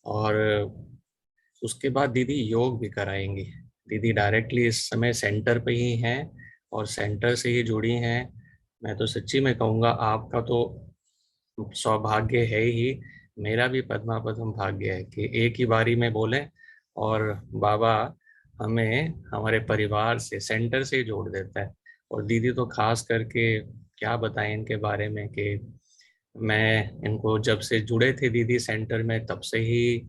और उसके बाद दीदी योग भी कराएंगी। दीदी डायरेक्टली इस समय सेंटर पे ही हैं और सेंटर से ही जुड़ी हैं। मैं तो सच्ची में कहूँगा आपका तो सौभाग्य है ही, मेरा भी पद्मा पद्म भाग्य है कि एक ही बारी में बोले और बाबा हमें हमारे परिवार से सेंटर से ही जोड़ देता है। और दीदी तो खास करके क्या बताएं इनके बारे में कि मैं इनको जब से जुड़े थे दीदी सेंटर में तब से ही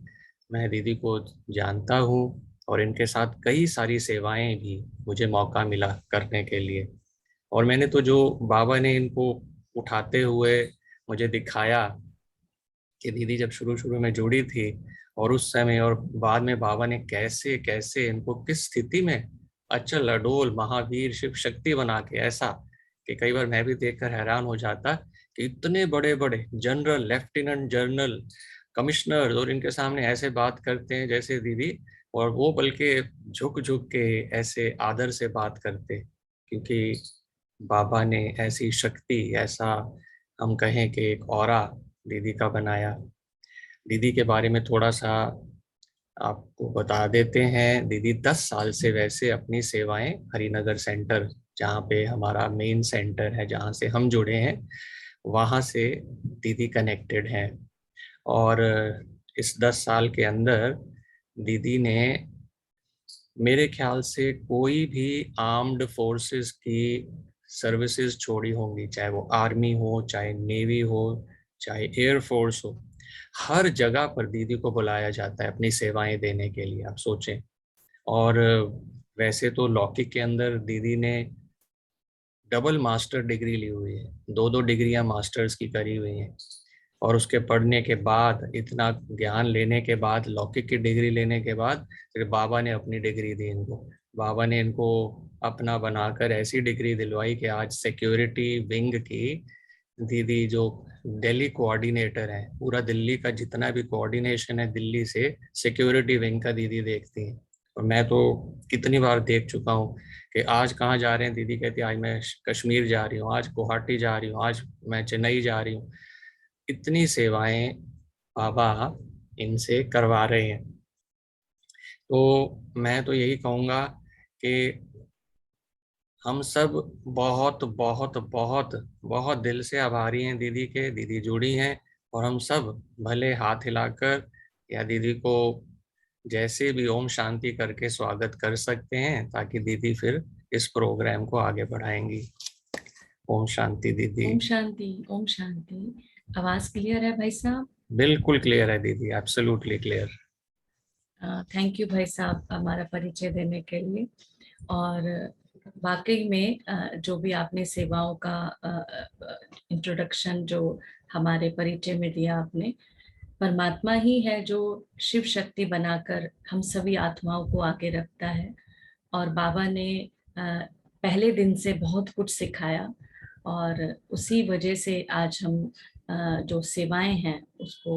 मैं दीदी को जानता हूँ। और इनके साथ कई सारी सेवाएं भी मुझे मौका मिला करने के लिए। और मैंने तो जो बाबा ने इनको उठाते हुए मुझे दिखाया कि दीदी जब शुरू शुरू में जुड़ी थी और उस समय और बाद में बाबा ने कैसे कैसे इनको किस स्थिति में अचल अडोल महावीर शिव शक्ति बना के, ऐसा कि कई बार मैं भी देखकर हैरान हो जाता कि इतने बड़े बड़े जनरल लेफ्टिनेंट जनरल कमिश्नर और इनके सामने ऐसे बात करते हैं जैसे दीदी, और वो बल्कि झुक झुक के ऐसे आदर से बात करते, क्योंकि बाबा ने ऐसी शक्ति, ऐसा हम कहें कि एक ऑरा दीदी का बनाया। दीदी के बारे में थोड़ा सा आपको बता देते हैं। दीदी 10 साल से वैसे अपनी सेवाएं हरिनगर सेंटर, जहाँ पे हमारा मेन सेंटर है, जहाँ से हम जुड़े हैं, वहाँ से दीदी कनेक्टेड हैं। और इस 10 साल के अंदर दीदी ने मेरे ख्याल से कोई भी आर्म्ड फोर्सेस की सर्विसेज छोड़ी होंगी, चाहे वो आर्मी हो, चाहे नेवी हो, चाहे एयर फोर्स हो, हर जगह पर दीदी को बुलाया जाता है अपनी सेवाएं देने के लिए, आप सोचें। और वैसे तो लौकिक के अंदर दीदी ने डबल मास्टर डिग्री ली हुई है, दो दो डिग्रियां मास्टर्स की करी हुई हैं। और उसके पढ़ने के बाद, इतना ज्ञान लेने के बाद, लौकिक की डिग्री लेने के बाद फिर बाबा ने अपनी डिग्री दी इनको। बाबा ने इनको अपना बनाकर ऐसी डिग्री दिलवाई कि आज सिक्योरिटी विंग की दीदी जो दिल्ली कोऑर्डिनेटर है, पूरा दिल्ली का जितना भी कोऑर्डिनेशन है दिल्ली से, सिक्योरिटी विंग का दीदी देखती हैं। और मैं तो कितनी बार देख चुका हूँ कि आज कहाँ जा रहे हैं, दीदी कहती है आज मैं कश्मीर जा रही हूँ, आज गुवाहाटी जा रही हूँ, आज मैं चेन्नई जा रही हूँ। इतनी सेवाएं बाबा इनसे करवा रहे हैं। तो मैं तो यही कहूँगा कि हम सब बहुत बहुत बहुत बहुत दिल से आभारी हैं दीदी के। दीदी जुड़ी हैं और हम सब भले हाथ हिलाकर या दीदी को जैसे भी ओम शांति करके स्वागत कर सकते हैं, ताकि दीदी फिर इस प्रोग्राम को आगे बढ़ाएंगी। ओम शांति दीदी। ओम शांति, ओम शांति। आवाज क्लियर है भाई साहब? बिल्कुल क्लियर है दीदी, एब्सोल्युटली क्लियर। थैंक यू भाई साहब हमारा परिचय देने के लिए। और वाकई में जो भी आपने सेवाओं का इंट्रोडक्शन जो हमारे परिचय में दिया आपने, परमात्मा ही है जो शिव शक्ति बनाकर हम सभी आत्माओं को आगे रखता है। और बाबा ने पहले दिन से बहुत कुछ सिखाया और उसी वजह से आज हम जो सेवाएं हैं उसको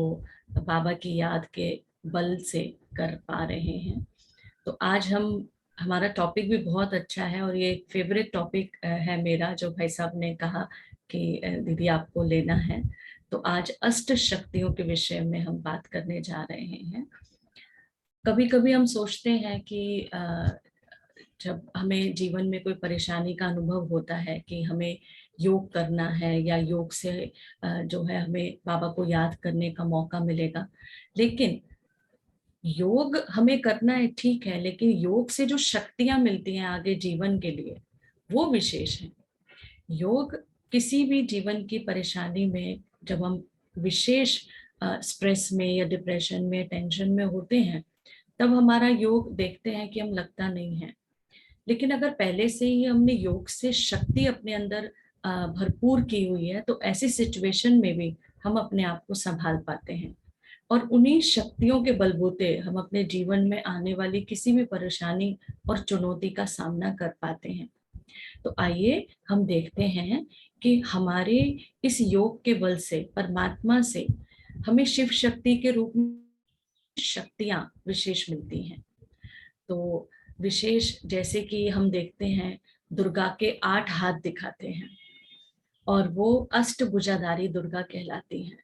बाबा की याद के बल से कर पा रहे हैं। तो आज हम, हमारा टॉपिक भी बहुत अच्छा है और ये फेवरेट टॉपिक है मेरा, जो भाई साहब ने कहा कि दीदी आपको लेना है। तो आज अष्ट शक्तियों के विषय में हम बात करने जा रहे हैं। कभी कभी हम सोचते हैं कि जब हमें जीवन में कोई परेशानी का अनुभव होता है कि हमें योग करना है या योग से जो है हमें बाबा को याद करने का मौका मिलेगा। लेकिन योग हमें करना है, ठीक है, लेकिन योग से जो शक्तियां मिलती हैं आगे जीवन के लिए वो विशेष है। योग किसी भी जीवन की परेशानी में जब हम विशेष स्ट्रेस में या डिप्रेशन में, टेंशन में होते हैं, तब हमारा योग देखते हैं कि हम लगता नहीं है। लेकिन अगर पहले से ही हमने योग से शक्ति अपने अंदर भरपूर की हुई है, तो ऐसी सिचुएशन में भी हम अपने आप को संभाल पाते हैं और उन्हीं शक्तियों के बलबूते हम अपने जीवन में आने वाली किसी भी परेशानी और चुनौती का सामना कर पाते हैं। तो आइए हम देखते हैं कि हमारे इस योग के बल से, परमात्मा से हमें शिव शक्ति के रूप में शक्तियां विशेष मिलती हैं। तो विशेष जैसे कि हम देखते हैं दुर्गा के 8 हाथ दिखाते हैं और वो अष्टभुजाधारी दुर्गा कहलाती हैं।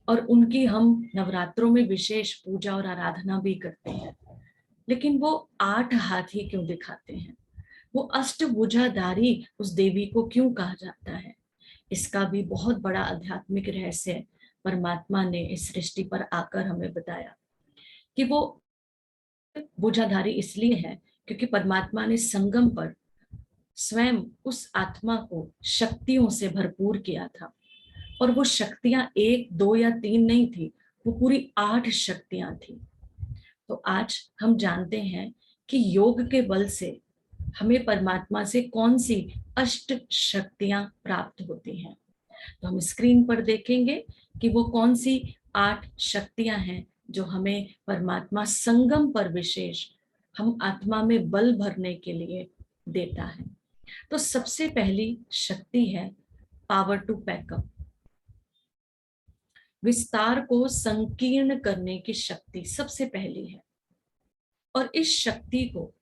और उनकी हम नवरात्रों में विशेष पूजा और आराधना भी करते हैं। लेकिन वो 8 हाथ ही क्यों दिखाते हैं? वो अष्टभुजाधारी उस देवी को क्यों कहा जाता है? इसका भी बहुत बड़ा आध्यात्मिक रहस्य परमात्मा ने इस सृष्टि पर आकर हमें बताया कि वो भुजाधारी इसलिए है क्योंकि परमात्मा ने संगम पर स्वयं उस आत्मा को शक्तियों से भरपूर किया था। और वो शक्तियां 1, 2 या 3 नहीं थी, वो पूरी 8 शक्तियां थी। तो आज हम जानते हैं कि योग के बल से हमें परमात्मा से कौन सी अष्ट शक्तियां प्राप्त होती हैं। तो हम स्क्रीन पर देखेंगे कि वो कौन सी 8 शक्तियां हैं जो हमें परमात्मा संगम पर विशेष हम आत्मा में बल भरने के लिए देता है। तो सबसे पहली शक्ति है पावर टू पैकअप, विस्तार को संकीर्ण करने की शक्ति सबसे पहली है। और इस शक्ति को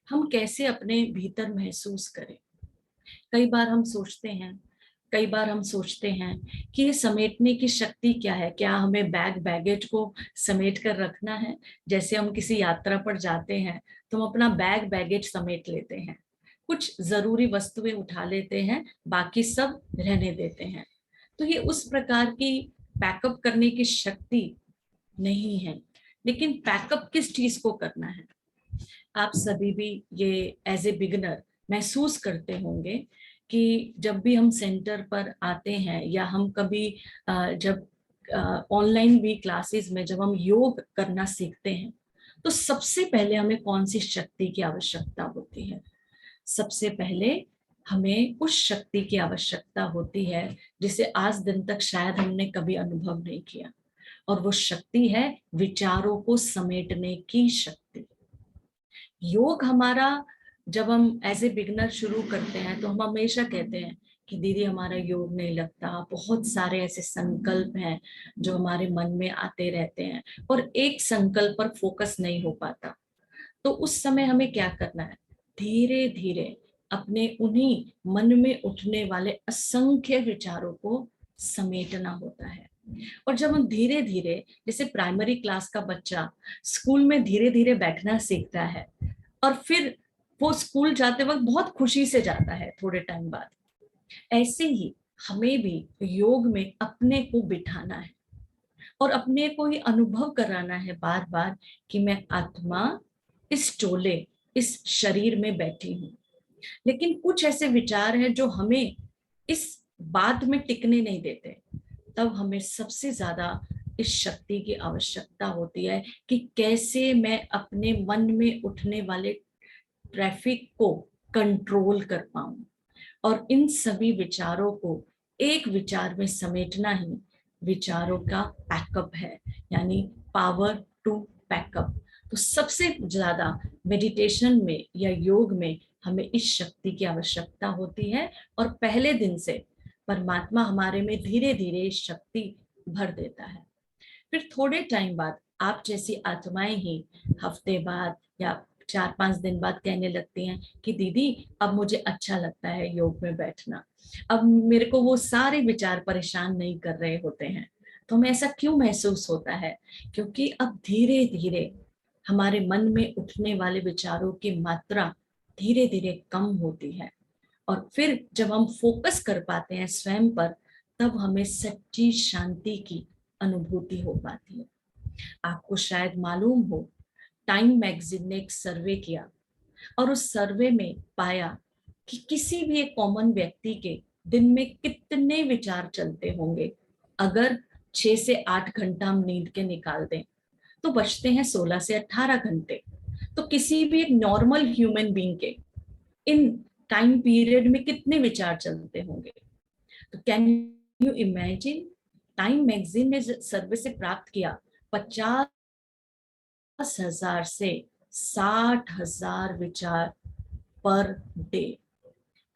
हम कैसे अपने भीतर महसूस करें? कई बार हम सोचते हैं कि ये समेटने की शक्ति क्या है? क्या हमें बैगेज को समेट कर रखना है? जैसे हम किसी यात्रा पर जाते हैं तो हम अपना बैगेज समेट लेते हैं, कुछ जरूरी वस्तुएं उठा लेते हैं, बाकी सब रहने देते हैं। तो ये उस प्रकार की पैकअप करने की शक्ति नहीं है। लेकिन पैकअप किस चीज को करना है? आप सभी भी ये एज ए बिगिनर महसूस करते होंगे कि जब भी हम सेंटर पर आते हैं या हम कभी जब ऑनलाइन भी क्लासेस में जब हम योग करना सीखते हैं तो सबसे पहले हमें कौन सी शक्ति की आवश्यकता होती है? सबसे पहले हमें उस शक्ति की आवश्यकता होती है जिसे आज दिन तक शायद हमने कभी अनुभव नहीं किया, और वो शक्ति है विचारों को समेटने की शक्ति। योग हमारा जब हम एज ए बिगनर शुरू करते हैं तो हम हमेशा कहते हैं कि दीदी हमारा योग नहीं लगता, बहुत सारे ऐसे संकल्प हैं जो हमारे मन में आते रहते हैं और एक संकल्प पर फोकस नहीं हो पाता। तो उस समय हमें क्या करना है? धीरे धीरे अपने उन्हीं मन में उठने वाले असंख्य विचारों को समेटना होता है। और जब हम धीरे धीरे, जैसे प्राइमरी क्लास का बच्चा स्कूल में धीरे धीरे बैठना सीखता है और फिर वो स्कूल जाते वक्त बहुत खुशी से जाता है थोड़े टाइम बाद, ऐसे ही हमें भी योग में अपने को बिठाना है और अपने को ही अनुभव कराना है बार बार कि मैं आत्मा इस चोले, इस शरीर में बैठी हूँ। लेकिन कुछ ऐसे विचार हैं जो हमें इस बात में टिकने नहीं देते। तब हमें सबसे ज्यादा इस शक्ति की आवश्यकता होती है कि कैसे मैं अपने मन में उठने वाले ट्रैफिक को कंट्रोल कर पाऊं। और इन सभी विचारों को एक विचार में समेटना ही विचारों का पैकअप है, यानी पावर टू पैकअप। तो सबसे ज्यादा मेडिटेशन में या योग में हमें इस शक्ति की आवश्यकता होती है और पहले दिन से परमात्मा हमारे में धीरे धीरे शक्ति भर देता है। फिर थोड़े टाइम बाद आप जैसी आत्माएं ही हफ्ते बाद या 4-5 दिन बाद कहने लगती हैं कि दीदी अब मुझे अच्छा लगता है योग में बैठना, अब मेरे को वो सारे विचार परेशान नहीं कर रहे होते हैं। तो हमें ऐसा क्यों महसूस होता है? क्योंकि अब धीरे धीरे हमारे मन में उठने वाले विचारों की मात्रा धीरे धीरे कम होती है और फिर जब हम फोकस कर पाते हैं स्वयं पर, तब हमें सच्ची शांति की अनुभूति हो पाती है। आपको शायद मालूम हो, टाइम मैगजीन ने एक सर्वे किया और उस सर्वे में पाया कि किसी भी एक कॉमन व्यक्ति के दिन में कितने विचार चलते होंगे। अगर 6 से 8 घंटा हम नींद के निकाल दें तो बचते हैं 16 से 18 घंटे। तो किसी भी एक नॉर्मल ह्यूमन बीइंग के इन टाइम पीरियड में कितने विचार चलते होंगे? तो can you imagine? Time magazine ने सर्वे से प्राप्त किया 50,000 से 60,000 विचार पर डे।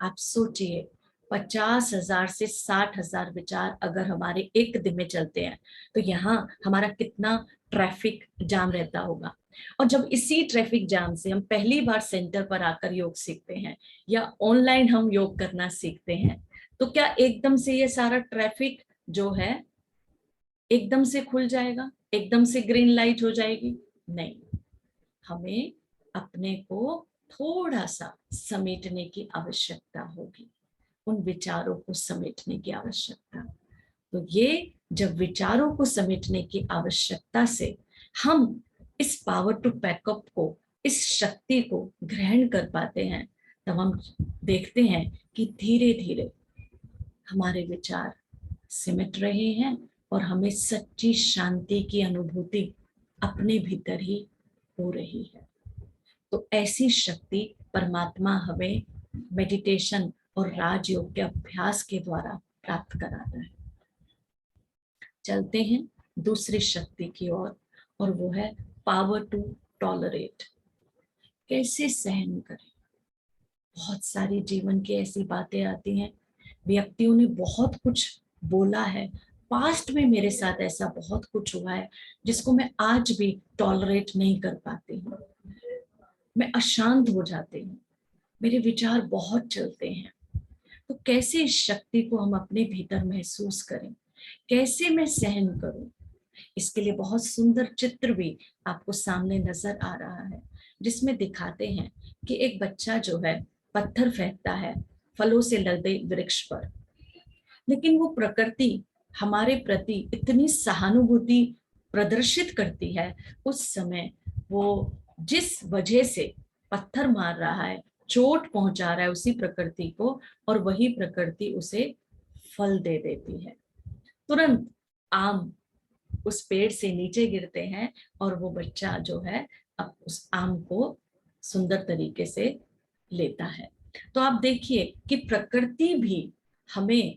आप सोचिए, 50,000 से 60,000 विचार अगर हमारे एक दिन में चलते हैं तो यहाँ हमारा कितना ट्रैफिक जाम रहता होगा। और जब इसी ट्रैफिक जाम से हम पहली बार सेंटर पर आकर योग सीखते हैं या ऑनलाइन हम योग करना सीखते हैं, तो क्या एकदम से ये सारा ट्रैफिक जो है एकदम से खुल जाएगा, एकदम से ग्रीन लाइट हो जाएगी, नहीं। हमें अपने को थोड़ा सा समेटने की आवश्यकता होगी, उन विचारों को समेटने की आवश्यकता। तो ये जब विचारों को समेटने की आवश्यकता से हम इस पावर टू पैकअप को, इस शक्ति को ग्रहण कर पाते हैं, तब हम देखते हैं कि धीरे धीरे हमारे विचार सिमट रहे हैं और हमें सच्ची शांति की अनुभूति अपने भीतर ही हो रही है। तो ऐसी शक्ति परमात्मा हमें मेडिटेशन और राजयोग के अभ्यास के द्वारा प्राप्त कराता है। चलते हैं दूसरी शक्ति की ओर, और वो है पावर टू टॉलरेट। कैसे सहन करें। बहुत सारी जीवन की ऐसी बातें आती हैं, व्यक्तियों ने बहुत कुछ बोला है, पास्ट में मेरे साथ ऐसा बहुत कुछ हुआ है जिसको मैं आज भी टॉलरेट नहीं कर पाती हूँ। मैं अशांत हो जाती हूँ, मेरे विचार बहुत चलते हैं। तो कैसे इस शक्ति को हम अपने भीतर महसूस करें, कैसे मैं सहन करूं। इसके लिए बहुत सुंदर चित्र भी आपको सामने नजर आ रहा है, जिसमें दिखाते हैं कि एक बच्चा जो है पत्थर फेंकता है फलों से लदे वृक्ष पर, लेकिन वो प्रकृति हमारे प्रति इतनी सहानुभूति प्रदर्शित करती है उस समय। वो जिस वजह से पत्थर मार रहा है, चोट पहुंचा रहा है उसी प्रकृति को, और वही प्रकृति उसे फल दे देती है। तुरंत आम उस पेड़ से नीचे गिरते हैं और वो बच्चा जो है अब उस आम को सुंदर तरीके से लेता है। तो आप देखिए कि प्रकृति भी हमें,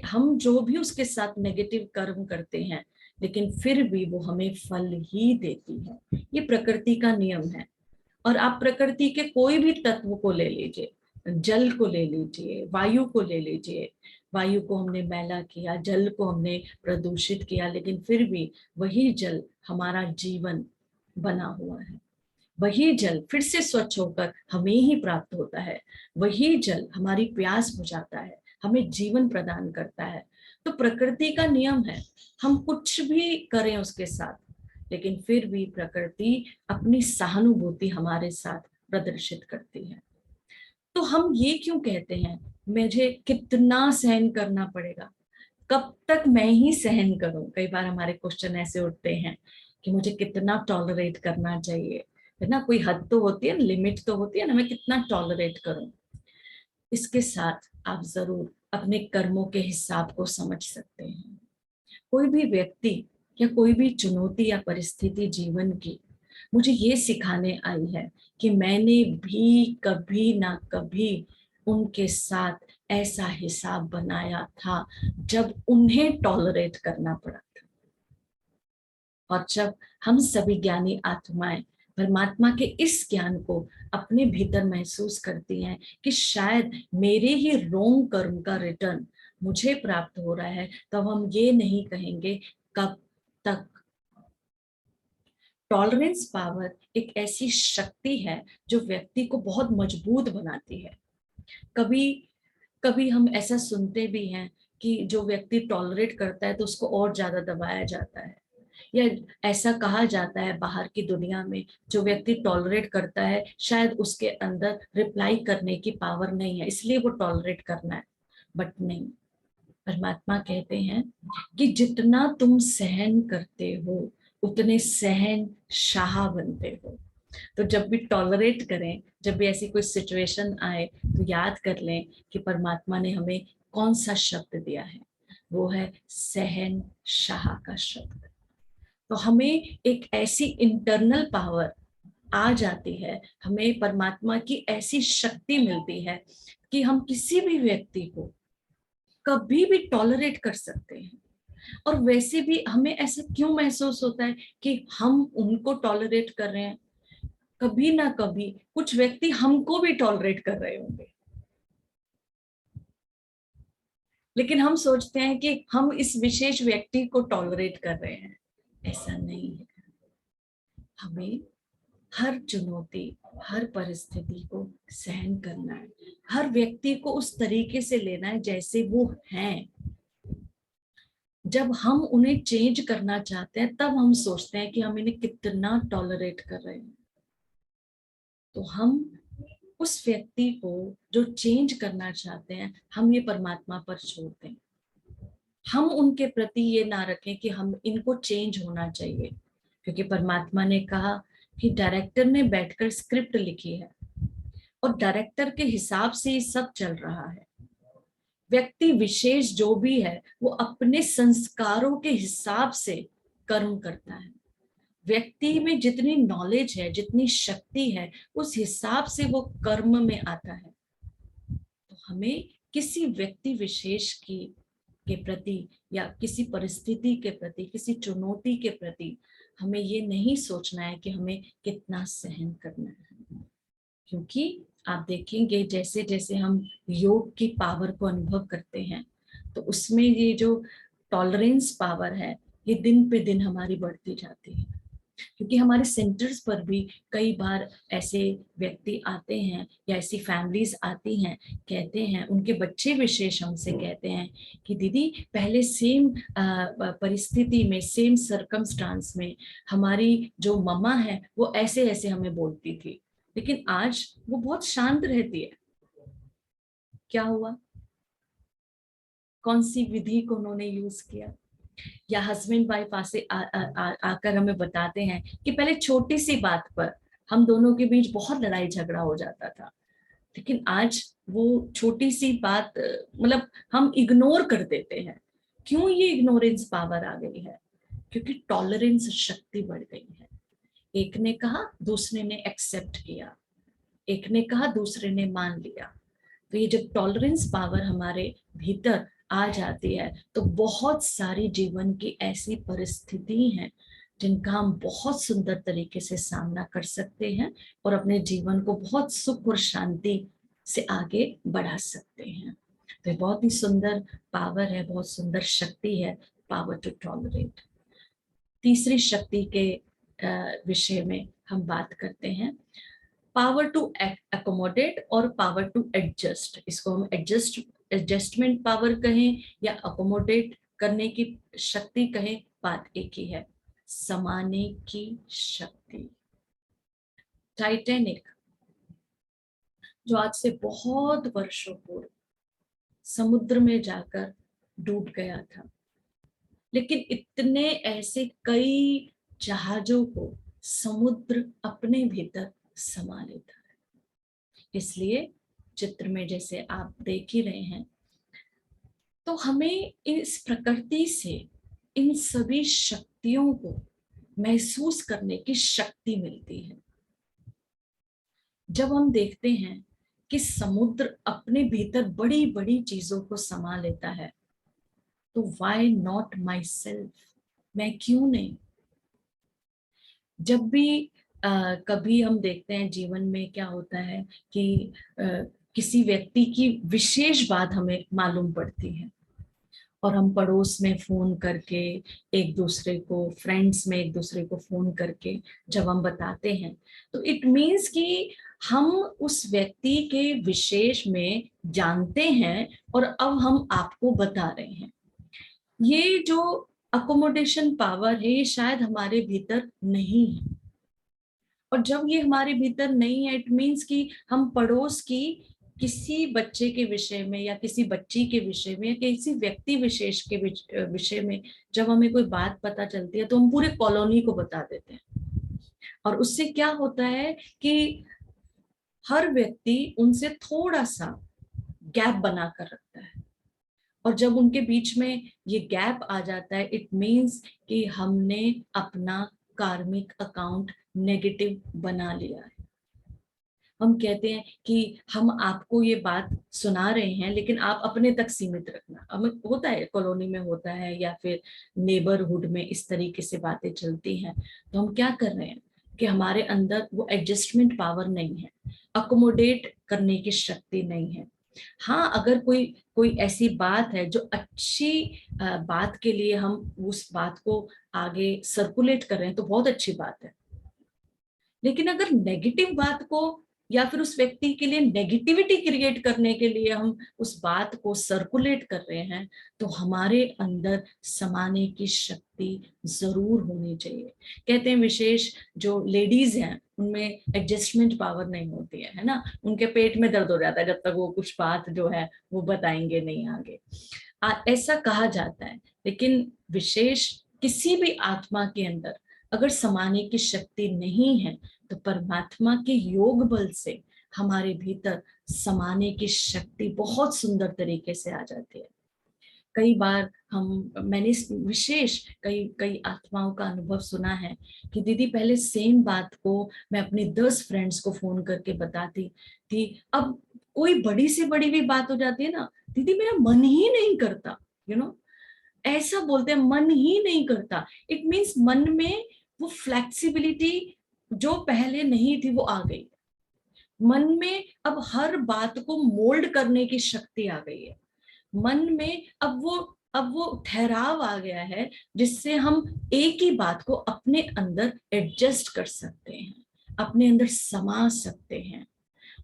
हम जो भी उसके साथ नेगेटिव कर्म करते हैं, लेकिन फिर भी वो हमें फल ही देती है। ये प्रकृति का नियम है। और आप प्रकृति के कोई भी तत्व को ले लीजिए, जल को ले लीजिए, वायु को ले लीजिए। वायु को हमने मैला किया, जल को हमने प्रदूषित किया, लेकिन फिर भी वही जल हमारा जीवन बना हुआ है। वही जल फिर से स्वच्छ होकर हमें ही प्राप्त होता है। वही जल हमारी प्यास बुझाता है, हमें जीवन प्रदान करता है। तो प्रकृति का नियम है, हम कुछ भी करें उसके साथ, लेकिन फिर भी प्रकृति अपनी सहानुभूति हमारे साथ प्रदर्शित करती है। तो हम ये क्यों कहते हैं मुझे कितना सहन करना पड़ेगा, कब तक मैं ही सहन करूं। कई बार हमारे क्वेश्चन ऐसे उठते हैं कि मुझे कितना टॉलरेट करना चाहिए, है ना, कोई हद तो होती है, लिमिट तो होती है ना, मैं कितना टॉलरेट करूं। इसके साथ आप जरूर अपने कर्मों के हिसाब को समझ सकते हैं। कोई भी व्यक्ति या कोई भी चुनौती या परिस्थिति जीवन की मुझे ये सिखाने आई है कि मैंने भी कभी ना कभी उनके साथ ऐसा हिसाब बनाया था जब उन्हें टॉलरेट करना पड़ा था। और जब हम सभी ज्ञानी आत्माएं परमात्मा के इस ज्ञान को अपने भीतर महसूस करती हैं कि शायद मेरे ही रोंग कर्म का रिटर्न मुझे प्राप्त हो रहा है, तब हम ये नहीं कहेंगे कब तक। टॉलरेंस पावर एक ऐसी शक्ति है जो व्यक्ति को बहुत मजबूत बनाती है। कभी कभी हम ऐसा सुनते भी हैं कि जो व्यक्ति टॉलरेट करता है तो उसको और ज्यादा दबाया जाता है, या ऐसा कहा जाता है बाहर की दुनिया में जो व्यक्ति टॉलरेट करता है शायद उसके अंदर रिप्लाई करने की पावर नहीं है, इसलिए वो टॉलरेट करना है। बट नहीं, परमात्मा कहते हैं कि जितना तुम सहन करते हो उतने सहन शाह बनते हो। तो जब भी टॉलरेट करें, जब भी ऐसी कोई सिचुएशन आए, तो याद कर लें कि परमात्मा ने हमें कौन सा शब्द दिया है, वो है सहन शाह का शब्द। तो हमें एक ऐसी इंटरनल पावर आ जाती है, हमें परमात्मा की ऐसी शक्ति मिलती है कि हम किसी भी व्यक्ति को कभी भी टॉलरेट कर सकते हैं। और वैसे भी हमें ऐसा क्यों महसूस होता है कि हम उनको टॉलरेट कर रहे हैं, कभी ना कभी कुछ व्यक्ति हमको भी टॉलरेट कर रहे होंगे, लेकिन हम सोचते हैं कि हम इस विशेष व्यक्ति को टॉलरेट कर रहे हैं। ऐसा नहीं है। हमें हर चुनौती, हर परिस्थिति को सहन करना है, हर व्यक्ति को उस तरीके से लेना है जैसे वो हैं। जब हम उन्हें चेंज करना चाहते हैं तब हम सोचते हैं कि हम इन्हें कितना टॉलरेट कर रहे हैं। तो हम उस व्यक्ति को जो चेंज करना चाहते हैं, हम ये परमात्मा पर छोड़ दें। हम उनके प्रति ये ना रखें कि हम इनको चेंज होना चाहिए, क्योंकि परमात्मा ने कहा कि डायरेक्टर ने बैठकर स्क्रिप्ट लिखी है और डायरेक्टर के हिसाब से ये सब चल रहा है। व्यक्ति विशेष जो भी है वो अपने संस्कारों के हिसाब से कर्म करता है। व्यक्ति में जितनी नॉलेज है, जितनी शक्ति है, उस हिसाब से वो कर्म में आता है। तो हमें किसी व्यक्ति विशेष के प्रति या किसी परिस्थिति के प्रति, किसी चुनौती के प्रति हमें ये नहीं सोचना है कि हमें कितना सहन करना है। क्योंकि आप देखेंगे जैसे जैसे हम योग की पावर को अनुभव करते हैं तो उसमें ये जो टॉलरेंस पावर है ये दिन पे दिन हमारी बढ़ती जाती है। क्योंकि हमारे सेंटर्स पर भी कई बार ऐसे व्यक्ति आते हैं या ऐसी फैमिलीज आती हैं, कहते हैं, उनके बच्चे विशेष हमसे कहते हैं कि दीदी पहले सेम परिस्थिति में, सेम सर्कमस्टांस में हमारी जो मम्मा है वो ऐसे ऐसे हमें बोलती थी, लेकिन आज वो बहुत शांत रहती है। क्या हुआ? कौन सी विधि को उन्होंने यूज किया? या हस्बैंड वाइफ आकर हमें बताते हैं कि पहले छोटी सी बात पर हम दोनों के बीच बहुत लड़ाई झगड़ा हो जाता था, लेकिन आज वो छोटी सी बात मतलब हम इग्नोर कर देते हैं। क्यों ये इग्नोरेंस पावर आ गई है? क्योंकि टॉलरेंस शक्ति बढ़ गई है। एक ने कहा, दूसरे ने एक्सेप्ट किया, एक ने कहा, दूसरे ने मान लिया। तो ये जब टॉलरेंस पावर हमारे भीतर आ जाती है तो बहुत सारी जीवन की ऐसी परिस्थिति हैं जिनका हम बहुत सुंदर तरीके से सामना कर सकते हैं और अपने जीवन को बहुत सुख और शांति से आगे बढ़ा सकते हैं। तो ये बहुत ही सुंदर पावर है, बहुत सुंदर शक्ति है, पावर टू टॉलरेट। तीसरी शक्ति के विषय में हम बात करते हैं, पावर टू अकोमोडेट और पावर टू एडजस्ट। इसको हम एडजस्टमेंट पावर कहें या अकोमोडेट करने की शक्ति कहें, बात एक ही है, समाने की शक्ति। टाइटैनिक जो आज से बहुत वर्षों पूर्व समुद्र में जाकर डूब गया था, लेकिन इतने ऐसे कई जहाजों को समुद्र अपने भीतर समा लेता है। इसलिए चित्र में जैसे आप देख ही रहे हैं, तो हमें इस प्रकृति से इन सभी शक्तियों को महसूस करने की शक्ति मिलती है। जब हम देखते हैं कि समुद्र अपने भीतर बड़ी बड़ी चीजों को समा लेता है, तो व्हाई नॉट माई सेल्फ, मैं क्यों नहीं? जब भी कभी हम देखते हैं जीवन में क्या होता है कि किसी व्यक्ति की विशेष बात हमें मालूम पड़ती है और हम पड़ोस में फोन करके एक दूसरे को, फ्रेंड्स में एक दूसरे को फोन करके जब हम बताते हैं तो इट मीन्स कि हम उस व्यक्ति के विशेष में जानते हैं और अब हम आपको बता रहे हैं। ये जो अकोमोडेशन पावर है ये शायद हमारे भीतर नहीं है, और जब ये हमारे भीतर नहीं है इट मीन्स कि हम पड़ोस की किसी बच्चे के विषय में या किसी बच्ची के विषय में या किसी व्यक्ति विशेष के विषय में जब हमें कोई बात पता चलती है तो हम पूरे कॉलोनी को बता देते हैं। और उससे क्या होता है कि हर व्यक्ति उनसे थोड़ा सा गैप बनाकर रखता है, और जब उनके बीच में ये गैप आ जाता है इट मीन्स कि हमने अपना कार्मिक अकाउंट नेगेटिव बना लिया है। हम कहते हैं कि हम आपको ये बात सुना रहे हैं लेकिन आप अपने तक सीमित रखना। हमें होता है, कॉलोनी में होता है या फिर नेबरहुड में इस तरीके से बातें चलती हैं। तो हम क्या कर रहे हैं कि हमारे अंदर वो एडजस्टमेंट पावर नहीं है, अकोमोडेट करने की शक्ति नहीं है। हाँ, अगर कोई कोई ऐसी बात है जो अच्छी बात के लिए हम उस बात को आगे सर्कुलेट कर रहे हैं तो बहुत अच्छी बात है, लेकिन अगर नेगेटिव बात को या फिर उस व्यक्ति के लिए नेगेटिविटी क्रिएट करने के लिए हम उस बात को सर्कुलेट कर रहे हैं, तो हमारे अंदर समाने की शक्ति जरूर होनी चाहिए। कहते हैं विशेष जो लेडीज हैं उनमें एडजस्टमेंट पावर नहीं होती है ना, उनके पेट में दर्द हो जाता है जब तक वो कुछ बात जो है वो बताएंगे नहीं आगे, ऐसा कहा जाता है। लेकिन विशेष किसी भी आत्मा के अंदर अगर समाने की शक्ति नहीं है तो परमात्मा के योग बल से हमारे भीतर समाने की शक्ति बहुत सुंदर तरीके से आ जाती है। कई बार मैंने विशेष कई कई आत्माओं का अनुभव सुना है कि दीदी पहले सेम बात को मैं अपनी 10 फ्रेंड्स को फोन करके बताती थी, अब कोई बड़ी से बड़ी भी बात हो जाती है ना, दीदी मेरा मन ही नहीं करता, ऐसा बोलते हैं, मन ही नहीं करता। इट मीन्स मन में वो फ्लेक्सिबिलिटी जो पहले नहीं थी वो आ गई, मन में अब हर बात को मोल्ड करने की शक्ति आ गई है, मन में अब वो ठहराव आ गया है जिससे हम एक ही बात को अपने अंदर एडजस्ट कर सकते हैं, अपने अंदर समा सकते हैं।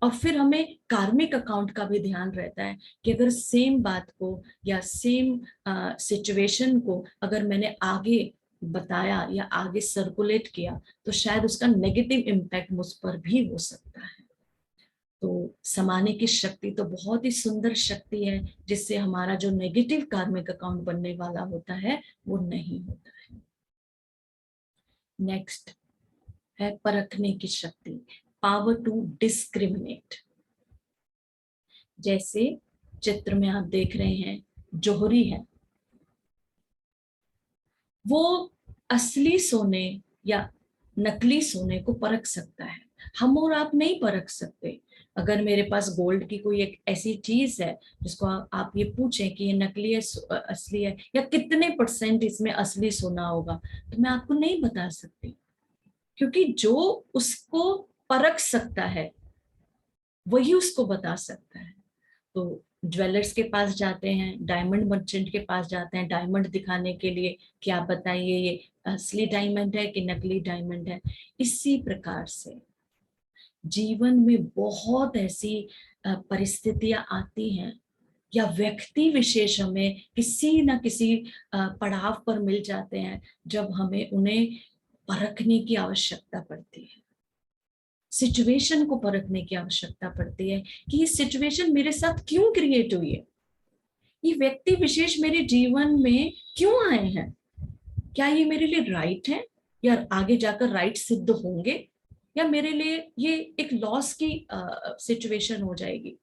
और फिर हमें कार्मिक अकाउंट का भी ध्यान रहता है कि अगर सेम बात को या सेम सिचुएशन को अगर मैंने आगे बताया या आगे सर्कुलेट किया तो शायद उसका नेगेटिव इम्पैक्ट मुझ पर भी हो सकता है। तो समाने की शक्ति तो बहुत ही सुंदर शक्ति है जिससे हमारा जो नेगेटिव कार्मिक अकाउंट बनने वाला होता है वो नहीं होता है। नेक्स्ट है परखने की शक्ति, पावर टू डिस्क्रिमिनेट। जैसे चित्र में आप देख रहे हैं जोहरी है, वो असली सोने या नकली सोने को परख सकता है, हम और आप नहीं परख सकते। अगर मेरे पास गोल्ड की कोई एक ऐसी चीज है जिसको आप ये पूछें कि ये नकली है असली है या कितने % इसमें असली सोना होगा, तो मैं आपको नहीं बता सकती, क्योंकि जो उसको परख सकता है वही उसको बता सकता है। तो ज्वेलर्स के पास जाते हैं, डायमंड मर्चेंट के पास जाते हैं डायमंड दिखाने के लिए कि आप बताइए ये असली डायमंड है कि नकली डायमंड है। इसी प्रकार से जीवन में बहुत ऐसी परिस्थितियां आती हैं या व्यक्ति विशेष हमें किसी न किसी पड़ाव पर मिल जाते हैं जब हमें उन्हें परखने की आवश्यकता पड़ती है, सिचुएशन को परखने की आवश्यकता पड़ती है कि ये सिचुएशन मेरे साथ क्यों क्रिएट हुई है, ये व्यक्ति विशेष मेरे जीवन में क्यों आए हैं, क्या ये मेरे लिए राइट है या आगे जाकर राइट सिद्ध होंगे, या मेरे लिए ये एक लॉस की सिचुएशन हो जाएगी।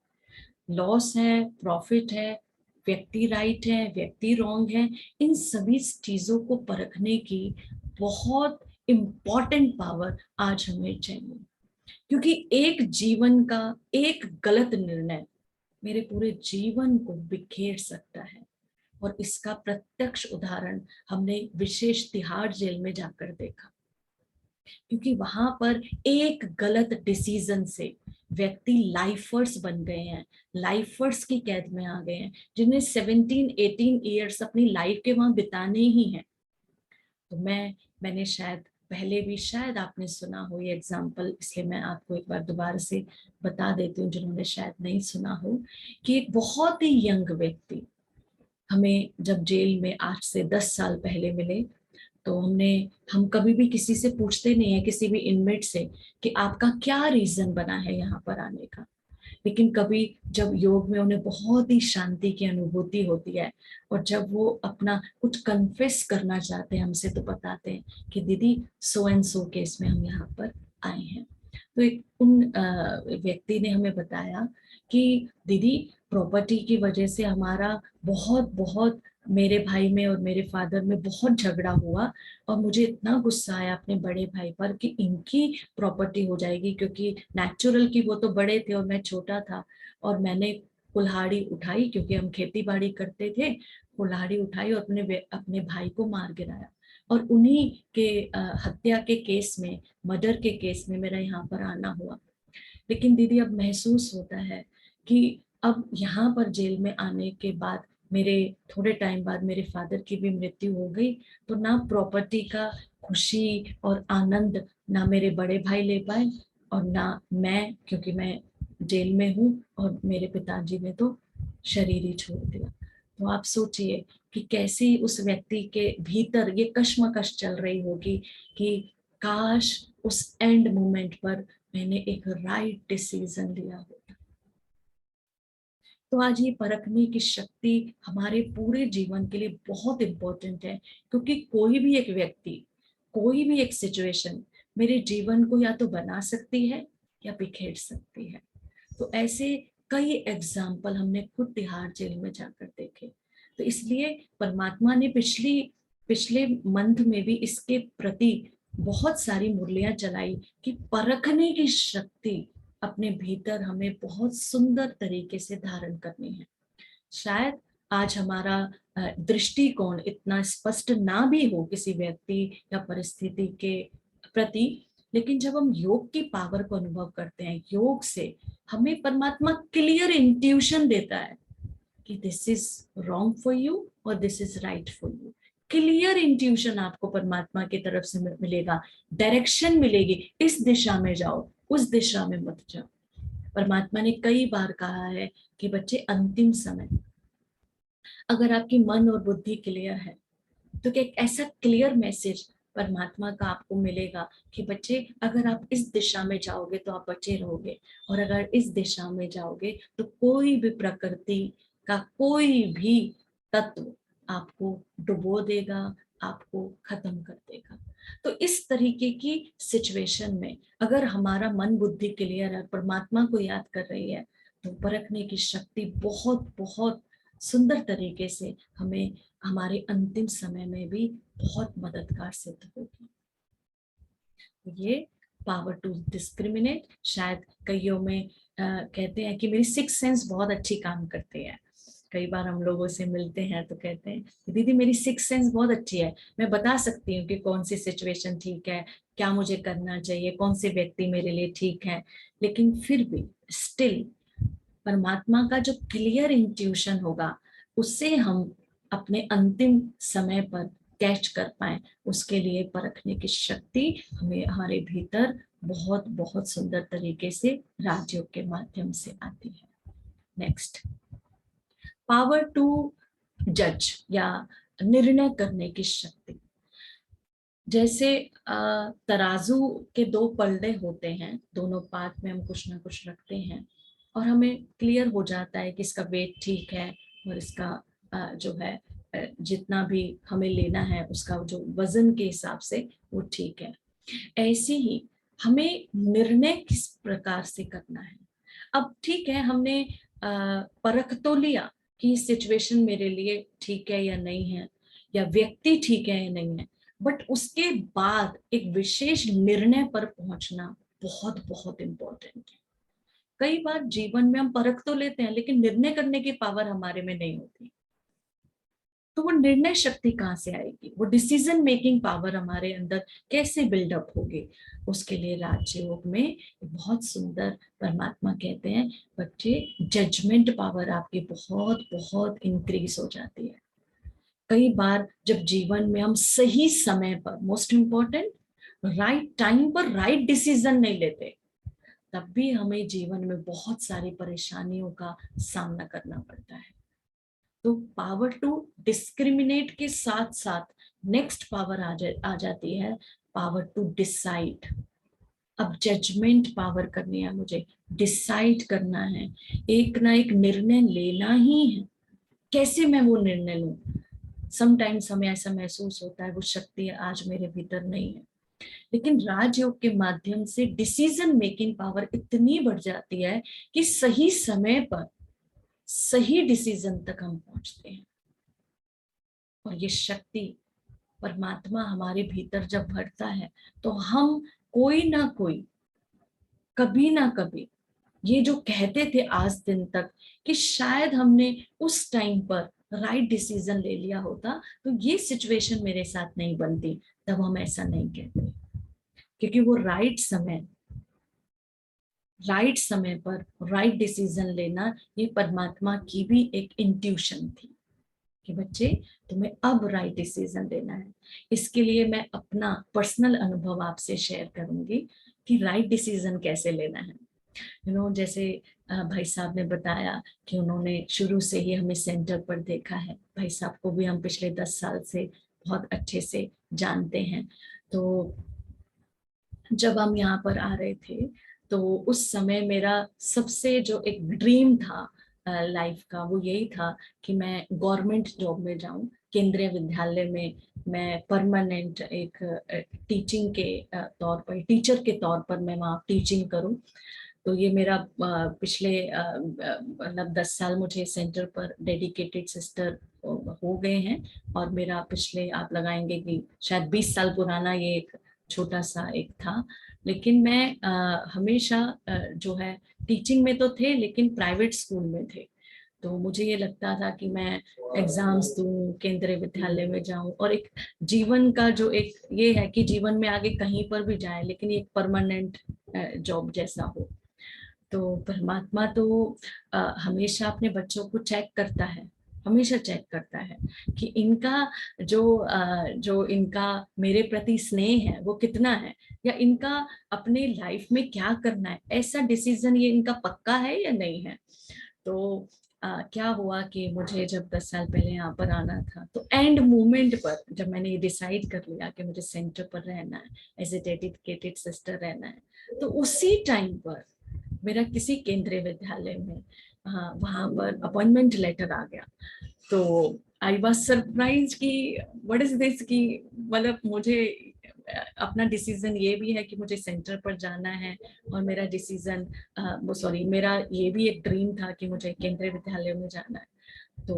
लॉस है, प्रॉफिट है, व्यक्ति राइट है, व्यक्ति रॉन्ग है, इन सभी चीजों को परखने की बहुत इंपॉर्टेंट पावर आज हमें चाहिए, क्योंकि एक जीवन का एक गलत निर्णय मेरे पूरे जीवन को बिखेर सकता है। और इसका प्रत्यक्ष उदाहरण हमने विशेष तिहाड़ जेल में जाकर देखा, क्योंकि वहां पर एक गलत डिसीजन से व्यक्ति लाइफर्स बन गए हैं, लाइफर्स की कैद में आ गए हैं, जिन्हें 17-18 ईयर्स अपनी लाइफ के वहां बिताने ही हैं। तो मैंने शायद पहले भी शायद आपने सुना हो ये एग्जाम्पल, इसलिए मैं आपको एक बार दोबारा से बता देती हूँ जिन्होंने शायद नहीं सुना हो, कि एक बहुत ही यंग व्यक्ति हमें जब जेल में आज से 10 साल पहले मिले, तो हम कभी भी किसी से पूछते नहीं है, किसी भी इनमेट से, कि आपका क्या रीजन बना है यहाँ पर आने का। लेकिन कभी जब योग में उन्हें बहुत ही शांति की अनुभूति होती है और जब वो अपना कुछ कन्फेस करना चाहते हैं हमसे, तो बताते हैं कि दीदी सो एंड सो केस में हम यहाँ पर आए हैं। तो एक उन व्यक्ति ने हमें बताया कि दीदी प्रॉपर्टी की वजह से हमारा बहुत बहुत मेरे भाई में और मेरे फादर में बहुत झगड़ा हुआ, और मुझे इतना गुस्सा आया अपने बड़े भाई पर कि इनकी प्रॉपर्टी हो जाएगी, क्योंकि नेचुरल की वो तो बड़े थे और मैं छोटा था, और मैंने कुल्हाड़ी उठाई, क्योंकि हम खेती बाड़ी करते थे, कुल्हाड़ी उठाई और अपने भाई को मार गिराया। और उन्हीं के हत्या के केस में, मर्डर के केस में मेरा यहाँ पर आना हुआ। लेकिन दीदी अब महसूस होता है कि अब यहाँ पर जेल में आने के बाद मेरे थोड़े टाइम बाद मेरे फादर की भी मृत्यु हो गई, तो ना प्रॉपर्टी का खुशी और आनंद ना मेरे बड़े भाई ले पाए और ना मैं, क्योंकि मैं जेल में हूँ और मेरे पिताजी ने तो शरीर ही छोड़ दिया। तो आप सोचिए कि कैसी उस व्यक्ति के भीतर ये कश्मकश चल रही होगी कि काश उस एंड मोमेंट पर मैंने एक राइट डिसीजन लिया होता। तो आज ये परखने की शक्ति हमारे पूरे जीवन के लिए बहुत इंपॉर्टेंट है, क्योंकि कोई भी एक व्यक्ति, कोई भी एक सिचुएशन मेरे जीवन को या तो बना सकती है या बिखेर सकती है। तो ऐसे कई एग्जाम्पल हमने खुद तिहाड़ जेल में जाकर देखे। तो इसलिए परमात्मा ने पिछले मंथ में भी इसके प्रति बहुत सारी मुरलियां चलाई कि परखने की शक्ति अपने भीतर हमें बहुत सुंदर तरीके से धारण करनी है। शायद आज हमारा दृष्टिकोण इतना स्पष्ट ना भी हो किसी व्यक्ति या परिस्थिति के प्रति, लेकिन जब हम योग की पावर को अनुभव करते हैं, योग से हमें परमात्मा क्लियर इंट्यूशन देता है कि this is wrong for you और this is right for you. Clear intuition आपको परमात्मा की तरफ से मिलेगा, डायरेक्शन मिलेगी, इस दिशा में जाओ, उस दिशा में मत जाओ। परमात्मा ने कई बार कहा है कि बच्चे अंतिम समय अगर आपकी मन और बुद्धि क्लियर है तो क्या एक ऐसा क्लियर मैसेज परमात्मा का आपको मिलेगा कि बच्चे अगर आप इस दिशा में जाओगे तो आप बचे रहोगे, और अगर इस दिशा में जाओगे तो कोई भी प्रकृति का कोई भी तत्व आपको डुबो देगा, आपको खत्म कर देगा। तो इस तरीके की सिचुएशन में अगर हमारा मन बुद्धि क्लियर है, परमात्मा को याद कर रही है, तो परखने की शक्ति बहुत बहुत सुंदर तरीके से हमें हमारे अंतिम समय में भी बहुत मददगार सिद्ध होगी। ये पावर टू डिस्क्रिमिनेट, शायद कईयों में कहते हैं कि मेरी सिक्स सेंस बहुत अच्छी काम करती है। कई बार हम लोगों से मिलते हैं तो कहते हैं दीदी मेरी सिक्स सेंस बहुत अच्छी है, मैं बता सकती हूँ कि कौन सी सिचुएशन ठीक है, क्या मुझे करना चाहिए, कौन से व्यक्ति मेरे लिए ठीक है। लेकिन फिर भी स्टिल परमात्मा का जो क्लियर इंट्यूशन होगा उससे हम अपने अंतिम समय पर कैच कर पाए, उसके लिए परखने की शक्ति हमें हमारे भीतर बहुत बहुत सुंदर तरीके से राजयोग के माध्यम से आती है। नेक्स्ट, पावर टू जज या निर्णय करने की शक्ति। जैसे तराजू के दो पलड़े होते हैं, दोनों पार्ट में हम कुछ ना कुछ रखते हैं और हमें क्लियर हो जाता है कि इसका वेट ठीक है और इसका जो है जितना भी हमें लेना है उसका जो वजन के हिसाब से वो ठीक है। ऐसे ही हमें निर्णय किस प्रकार से करना है। अब ठीक है, हमने परख तो लिया कि सिचुएशन मेरे लिए ठीक है या नहीं है, या व्यक्ति ठीक है या नहीं है, बट उसके बाद एक विशेष निर्णय पर पहुंचना बहुत बहुत इंपॉर्टेंट है। कई बार जीवन में हम परख तो लेते हैं लेकिन निर्णय करने की पावर हमारे में नहीं होती, तो वो निर्णय शक्ति कहाँ से आएगी, वो डिसीजन मेकिंग पावर हमारे अंदर कैसे बिल्डअप होगी। उसके लिए राजयोग में बहुत सुंदर परमात्मा कहते हैं बच्चे जजमेंट पावर आपकी बहुत बहुत इंक्रीज हो जाती है। कई बार जब जीवन में हम सही समय पर, मोस्ट इंपॉर्टेंट राइट टाइम पर राइट डिसीजन नहीं लेते, तब भी हमें जीवन में बहुत सारी परेशानियों का सामना करना पड़ता है। तो पावर टू डिस्क्रिमिनेट के साथ साथ नेक्स्ट पावर आ जाती है पावर टू डिसाइड। अब जजमेंट पावर करनी है, मुझे डिसाइड करना है, एक ना एक निर्णय लेना ही है। कैसे मैं वो निर्णय लूं? समटाइम्स हमें ऐसा महसूस होता है वो शक्ति आज मेरे भीतर नहीं है, लेकिन राजयोग के माध्यम से डिसीजन मेकिंग पावर इतनी बढ़ जाती है कि सही समय पर सही डिसीजन तक हम पहुंचते हैं। और ये शक्ति परमात्मा हमारे भीतर जब भरता है तो हम कोई ना कोई, कभी ना कभी, ये जो कहते थे आज दिन तक कि शायद हमने उस टाइम पर राइट डिसीजन ले लिया होता तो ये सिचुएशन मेरे साथ नहीं बनती, तब हम ऐसा नहीं कहते, क्योंकि वो राइट समय पर राइट डिसीजन लेना ये परमात्मा की भी एक इंट्यूशन थी कि बच्चे तुम्हें अब राइट डिसीजन लेना है। इसके लिए मैं अपना पर्सनल अनुभव आपसे शेयर करूंगी कि राइट डिसीजन कैसे लेना है। जैसे भाई साहब ने बताया कि उन्होंने शुरू से ही हमें सेंटर पर देखा है। भाई साहब को भी हम पिछले 10 साल से बहुत अच्छे से जानते हैं। तो जब हम यहाँ पर आ रहे थे तो उस समय मेरा सबसे जो एक ड्रीम था लाइफ का, वो यही था कि मैं गवर्नमेंट जॉब में जाऊं, केंद्रीय विद्यालय में मैं परमानेंट एक टीचिंग के तौर पर, टीचर के तौर पर मैं वहाँ टीचिंग करूं। तो ये मेरा पिछले मतलब 10 साल मुझे सेंटर पर डेडिकेटेड सिस्टर हो गए हैं, और मेरा पिछले आप लगाएंगे कि शायद 20 साल पुराना ये एक छोटा सा एक था। लेकिन मैं हमेशा जो है टीचिंग में तो थे, लेकिन प्राइवेट स्कूल में थे। तो मुझे ये लगता था कि मैं एग्जाम्स दूं, केंद्रीय विद्यालय में जाऊं, और एक जीवन का जो एक ये है कि जीवन में आगे कहीं पर भी जाए लेकिन एक परमानेंट जॉब जैसा हो। तो परमात्मा तो हमेशा अपने बच्चों को चेक करता है, हमेशा चेक करता है कि इनका जो इनका मेरे प्रति स्नेह है वो कितना है, या इनका अपने लाइफ में क्या करना है, ऐसा डिसीजन ये इनका पक्का है या नहीं है। तो क्या हुआ कि मुझे जब 10 साल पहले यहाँ पर आना था, तो एंड मोमेंट पर जब मैंने ये डिसाइड कर लिया कि मुझे सेंटर पर रहना है, एज ए डेडिकेटेड सिस्टर रहना है, तो उसी टाइम पर मेरा किसी केंद्रीय विद्यालय में वहां पर अपॉइंटमेंट लेटर आ गया। तो आई वॉज सरप्राइज कि व्हाट इज दिस, कि मतलब मुझे अपना डिसीजन ये भी है कि मुझे सेंटर पर जाना है, और मेरा डिसीजन वो सॉरी मेरा ये भी एक ड्रीम था कि मुझे केंद्रीय विद्यालय में जाना है। तो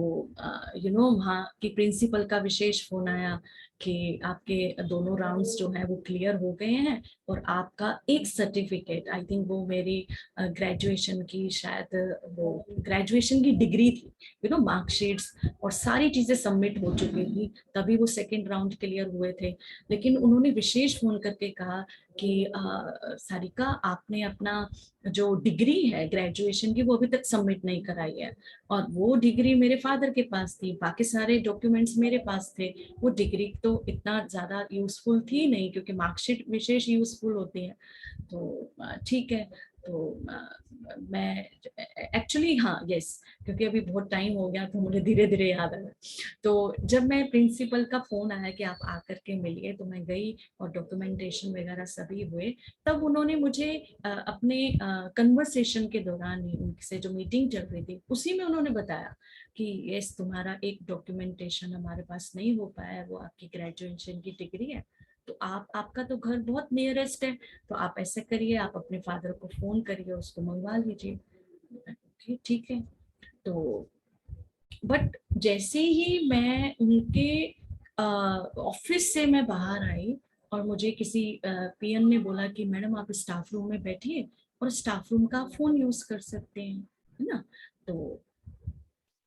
वहाँ की प्रिंसिपल का विशेष फोन आया कि आपके दोनों राउंड्स जो है वो क्लियर हो गए हैं, और आपका एक सर्टिफिकेट, आई थिंक वो मेरी ग्रेजुएशन की, शायद वो ग्रेजुएशन की डिग्री थी, मार्कशीट्स और सारी चीजें सबमिट हो चुकी थी, तभी वो सेकंड राउंड क्लियर हुए थे। लेकिन उन्होंने विशेष फोन करके कहा कि सारिका, आपने अपना जो डिग्री है ग्रेजुएशन की वो अभी तक सबमिट नहीं कराई है। और वो डिग्री मेरे फादर के पास थी, बाकी सारे डॉक्यूमेंट्स मेरे पास थे। वो डिग्री तो इतना ज्यादा यूजफुल थी नहीं, क्योंकि मार्कशीट विशेष यूजफुल होती है। तो ठीक है। तो मैं एक्चुअली, हाँ यस, क्योंकि अभी बहुत टाइम हो गया तो मुझे धीरे धीरे याद आया। तो जब मैं प्रिंसिपल का फोन आया कि आप आकर के मिलिए, तो मैं गई और डॉक्यूमेंटेशन वगैरह सभी हुए। तब उन्होंने मुझे अपने कन्वर्सेशन के दौरान ही, उनसे जो मीटिंग चल रही थी उसी में उन्होंने बताया कि यस, तुम्हारा एक डॉक्यूमेंटेशन हमारे पास नहीं हो पाया है, वो आपकी ग्रेजुएशन की डिग्री है। तो आपका तो घर बहुत नियरेस्ट है, तो आप ऐसे करिए, आप अपने फादर को फोन करिए, उसको मंगवा लीजिए। ठीक है। तो बट जैसे ही मैं उनके ऑफिस से मैं बाहर आई, और मुझे किसी पीएन ने बोला कि मैडम आप स्टाफ रूम में बैठिए और स्टाफ रूम का फोन यूज कर सकते हैं, है ना। तो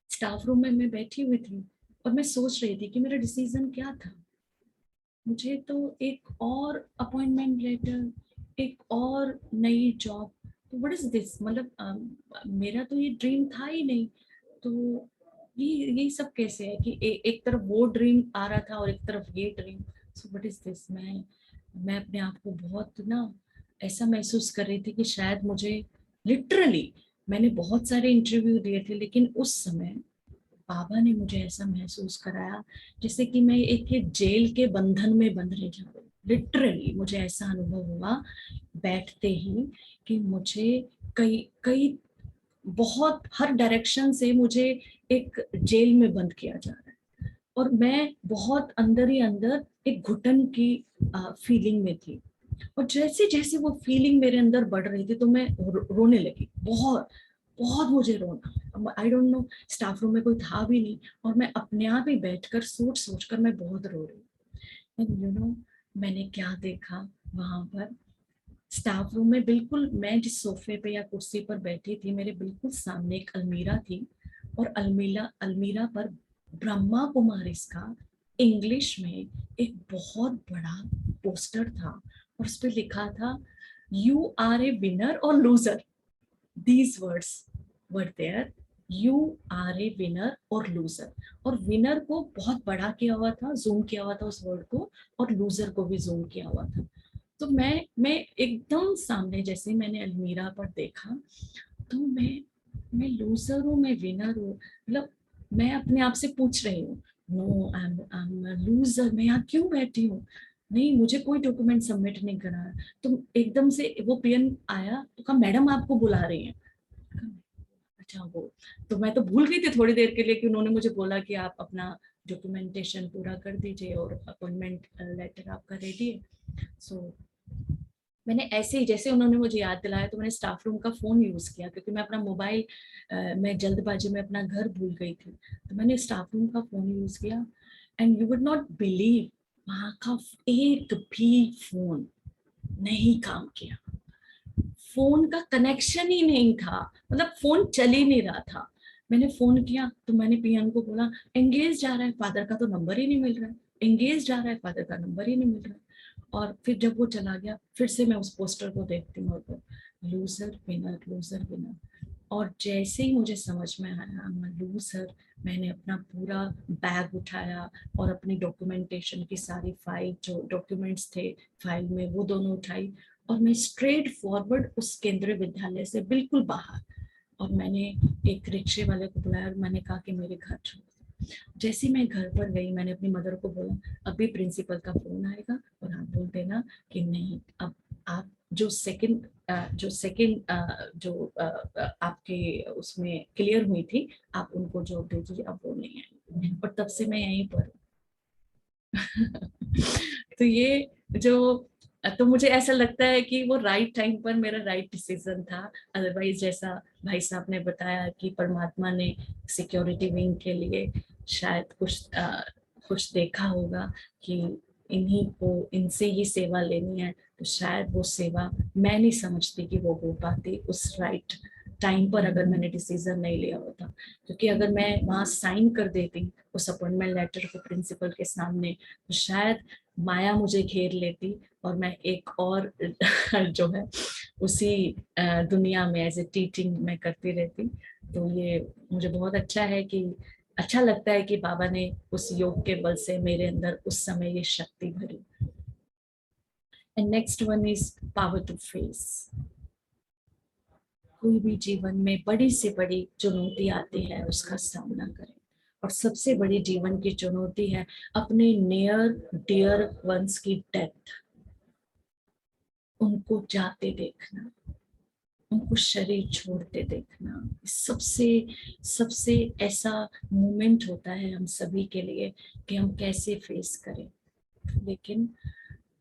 स्टाफ रूम में मैं बैठी हुई थी और मैं सोच रही थी कि मेरा डिसीजन क्या था। मुझे तो एक और अपॉइंटमेंट लेटर, एक और नई जॉब, तो व्हाट इज दिस, मतलब मेरा तो ये ड्रीम था ही नहीं। तो ये सब कैसे है कि एक तरफ वो ड्रीम आ रहा था और एक तरफ ये dream. So what is this, मैं अपने आप को बहुत ना ऐसा महसूस कर रही थी कि शायद मुझे लिटरली, मैंने बहुत सारे इंटरव्यू दिए थे, लेकिन उस समय बाबा ने मुझे ऐसा महसूस कराया जैसे कि मैं एक जेल के बंधन में बंधने जा रही हूँ। लिटरली मुझे ऐसा अनुभव हुआ बैठते ही कि मुझे कई कई बहुत हर डायरेक्शन से मुझे एक जेल में बंद किया जा रहा है, और मैं बहुत अंदर ही अंदर एक घुटन की फीलिंग में थी। और जैसे जैसे वो फीलिंग मेरे अंदर बढ़ रही थी तो मैं रोने लगी, बहुत बहुत मुझे रोना, I don't know, staff room में कोई था भी नहीं, और मैं अपने आप ही बैठकर सोच सोच कर मैं बहुत रो रही। एंड मैंने क्या देखा वहां पर, स्टाफ रूम में बिल्कुल मैं जिस सोफे पे या कुर्सी पर बैठी थी, मेरे बिल्कुल सामने एक अलमीरा थी, और अलमीरा अलमीरा पर ब्रह्मा कुमारीज का इंग्लिश में एक बहुत बड़ा पोस्टर था, और उस पर लिखा था, यू आर ए विनर और loser, these words were there, you are a winner और लूजर। और विनर को बहुत बड़ा किया हुआ था, जूम किया हुआ था उस वर्ड को, और लूजर को भी जूम किया हुआ था। तो मैं एकदम सामने, जैसे मैंने अलमीरा पर देखा, तो मैं लूजर हूँ, मैं विनर हूँ, मतलब मैं अपने आप से पूछ रही हूँ, नो आई एम लूजर, मैं यहाँ क्यों बैठी हूँ, नहीं मुझे कोई डॉक्यूमेंट सबमिट नहीं करा है। तो एकदम से वो पीएन आया तो कहा मैडम आपको बुला रही हैं। अच्छा वो, तो मैं तो भूल गई थी थोड़ी देर के लिए कि उन्होंने मुझे बोला कि आप अपना डॉक्यूमेंटेशन पूरा कर दीजिए और अपॉइंटमेंट लेटर आपका रेडी है। सो मैंने ऐसे ही, जैसे उन्होंने मुझे याद दिलाया, तो मैंने स्टाफ रूम का फोन यूज किया, क्योंकि मैं अपना मोबाइल मैं जल्दबाजी में अपना घर भूल गई थी। तो मैंने स्टाफ रूम का फोन यूज किया, and you would not believe, वहां का एक भी फोन नहीं काम किया। फोन का कनेक्शन ही नहीं था, मतलब फोन चल ही नहीं रहा था। मैंने फोन किया तो मैंने पीएन को बोला एंगेज जा रहा है, फादर का तो नंबर ही नहीं मिल रहा है, एंगेज जा रहा है, फादर का नंबर ही नहीं मिल रहा है। और फिर जब वो चला गया, फिर से मैं उस पोस्टर को देखती हूँ, और लूजर विनर लूजर विनर। और जैसे ही मुझे समझ में आया मैं लूजर, मैंने अपना पूरा बैग उठाया और अपनी डॉक्यूमेंटेशन की सारी फाइल, जो डॉक्यूमेंट्स थे फाइल में, वो दोनों उठाई, और मैं स्ट्रेट फॉरवर्ड उस केंद्रीय विद्यालय से बिल्कुल बाहर, और मैंने एक रिक्शे वाले को बुलाया और मैंने कहा कि मेरे घर छोड़ दो। जैसे मैं घर पर गई, मैंने अपनी मदर को बोला अभी प्रिंसिपल का फोन आएगा और आप बोल देना कि नहीं, अब आप जो सेकंड जो आपके उसमें क्लियर हुई थी, आप उनको जो दीजिए, अब वो नहीं है। और तब से मैं यहीं पर तो ये जो, तो मुझे ऐसा लगता है कि वो राइट टाइम पर मेरा राइट डिसीजन था। अदरवाइज जैसा भाई साहब ने बताया कि परमात्मा ने सिक्योरिटी विंग के लिए शायद कुछ देखा होगा कि इन्हीं को इनसे ही सेवा लेनी है, तो शायद वो सेवा मैं नहीं समझती कि वो हो पाती उस राइट टाइम पर, अगर मैंने डिसीजन नहीं लिया होता। क्योंकि अगर मैं वहां साइन कर देती उस अपॉइंटमेंट लेटर को प्रिंसिपल के सामने, तो शायद माया मुझे घेर लेती और मैं एक और जो है उसी दुनिया में एज ए टीचिंग में करती रहती। तो ये मुझे बहुत अच्छा लगता है कि बाबा ने उस योग के बल से मेरे अंदर उस समय ये शक्ति भरी। And next one is power to face. कोई भी जीवन में बड़ी से बड़ी चुनौती आती है, उसका सामना करें। और सबसे बड़ी जीवन की चुनौती है अपने नियर डियर वंस की डेथ, उनको जाते देखना, उनको शरीर छोड़ते देखना। सबसे सबसे ऐसा मोमेंट होता है हम सभी के लिए कि हम कैसे फेस करें। लेकिन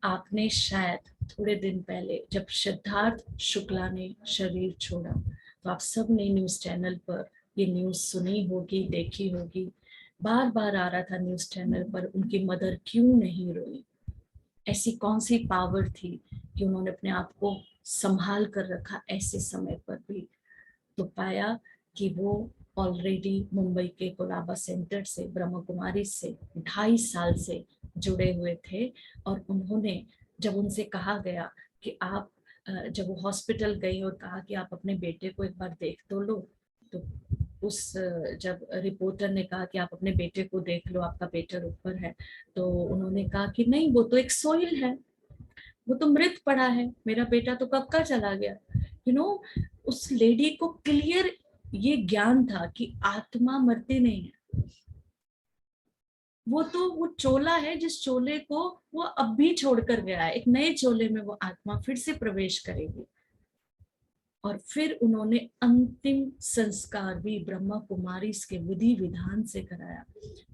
आपने शायद थोड़े दिन पहले जब सिद्धार्थ शुक्ला ने शरीर छोड़ा, तो आप सब ने न्यूज चैनल पर ये न्यूज सुनी होगी, देखी होगी। बार बार आ रहा था न्यूज चैनल पर, उनकी मदर क्यों नहीं रोई, ऐसी कौन सी पावर थी कि उन्होंने अपने आप को संभाल कर रखा ऐसे समय पर भी। तो पाया कि वो ऑलरेडी मुंबई के कोलाबा सेंटर से, ब्रह्म कुमारी से 2.5 साल से जुड़े हुए थे। और उन्होंने, जब उनसे कहा गया कि आप, जब वो हॉस्पिटल गई और कहा कि आप अपने बेटे को एक बार देख तो लो, तो जब रिपोर्टर ने कहा कि आप अपने बेटे को देख लो, आपका बेटा ऊपर है, तो उन्होंने कहा कि नहीं, वो तो एक सोइल है, वो तो मृत पड़ा है, मेरा बेटा तो कब का चला गया। यू नो, उस लेडी को क्लियर ये ज्ञान था कि आत्मा मरती नहीं है, वो तो वो चोला है जिस चोले को वो अब भी छोड़कर गया है, एक नए चोले में वो आत्मा फिर से प्रवेश करेगी। और फिर उन्होंने अंतिम संस्कार भी ब्रह्मा कुमारी के विधि विधान से कराया,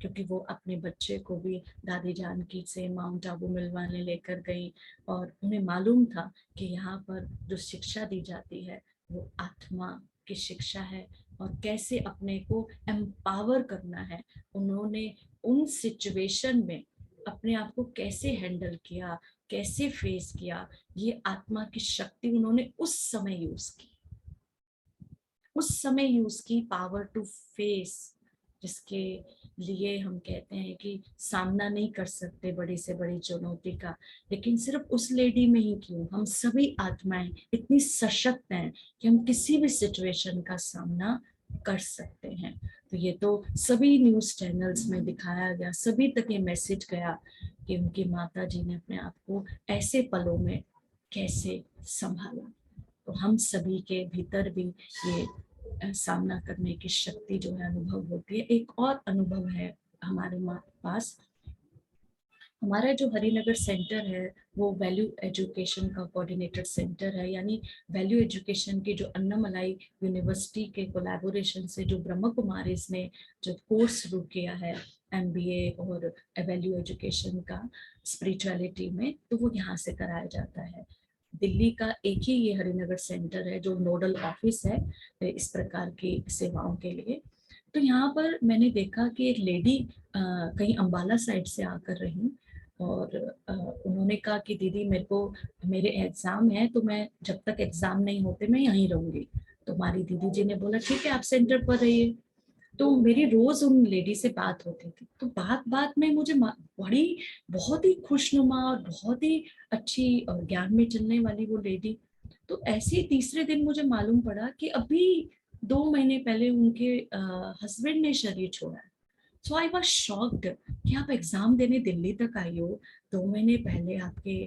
क्योंकि वो अपने बच्चे को भी दादी जानकी से माउंट आबू मिलवाने लेकर गई, और उन्हें मालूम था कि यहाँ पर जो शिक्षा दी जाती है वो आत्मा की शिक्षा है, और कैसे अपने को एम्पावर करना है। उन्होंने उन सिचुएशन में अपने आप को कैसे हैंडल किया, कैसे फेस किया, ये आत्मा की शक्ति उन्होंने उस समय यूज की, उस समय यूज की पावर टू फेस, जिसके लिए हम कहते हैं कि सामना नहीं कर सकते बड़ी से बड़ी चुनौती का, लेकिन सिर्फ उस लेडी में ही क्यों, हम सभी आत्माएं इतनी सशक्त हैं कि हम किसी भी सिचुएशन का सामना कर सकते हैं। तो ये तो सभी न्यूज चैनल्स में दिखाया गया, सभी तक ये मैसेज गया कि उनकी माता जी ने अपने आप को ऐसे पलों में कैसे संभाला। तो हम सभी के भीतर भी ये सामना करने की शक्ति जो है अनुभव होती है। एक और अनुभव है हमारे पास, हमारा जो हरिनगर सेंटर है वो वैल्यू एजुकेशन का कोऑर्डिनेटेड सेंटर है। यानी वैल्यू एजुकेशन की जो अन्नामलाई यूनिवर्सिटी के कोलैबोरेशन से जो ब्रह्म कुमारीज ने जो कोर्स शुरू किया है एमबीए और वैल्यू एजुकेशन का स्पिरिचुअलिटी में, तो वो यहाँ से कराया जाता है। दिल्ली का एक ही ये हरिनगर सेंटर है जो नोडल ऑफिस है इस प्रकार की सेवाओं के लिए। तो यहाँ पर मैंने देखा कि एक लेडी कहीं अंबाला साइड से आकर रही और उन्होंने कहा कि दीदी मेरे को मेरे एग्जाम है, तो मैं जब तक एग्जाम नहीं होते मैं यहीं रहूंगी। तो हमारी दीदी जी ने बोला ठीक है आप सेंटर पर रहिए। तो मेरी रोज उन लेडी से बात होती थी, तो बात बात में मुझे बड़ी बहुत ही खुशनुमा और बहुत ही अच्छी और ज्ञान में चलने वाली वो लेडी। तो ऐसे ही तीसरे दिन मुझे मालूम पड़ा कि अभी 2 महीने पहले उनके हस्बैंड ने शरीर छोड़ा है। सो आई वॉज शॉक्ड कि आप एग्जाम देने दिल्ली तक आई हो, 2 महीने पहले आपके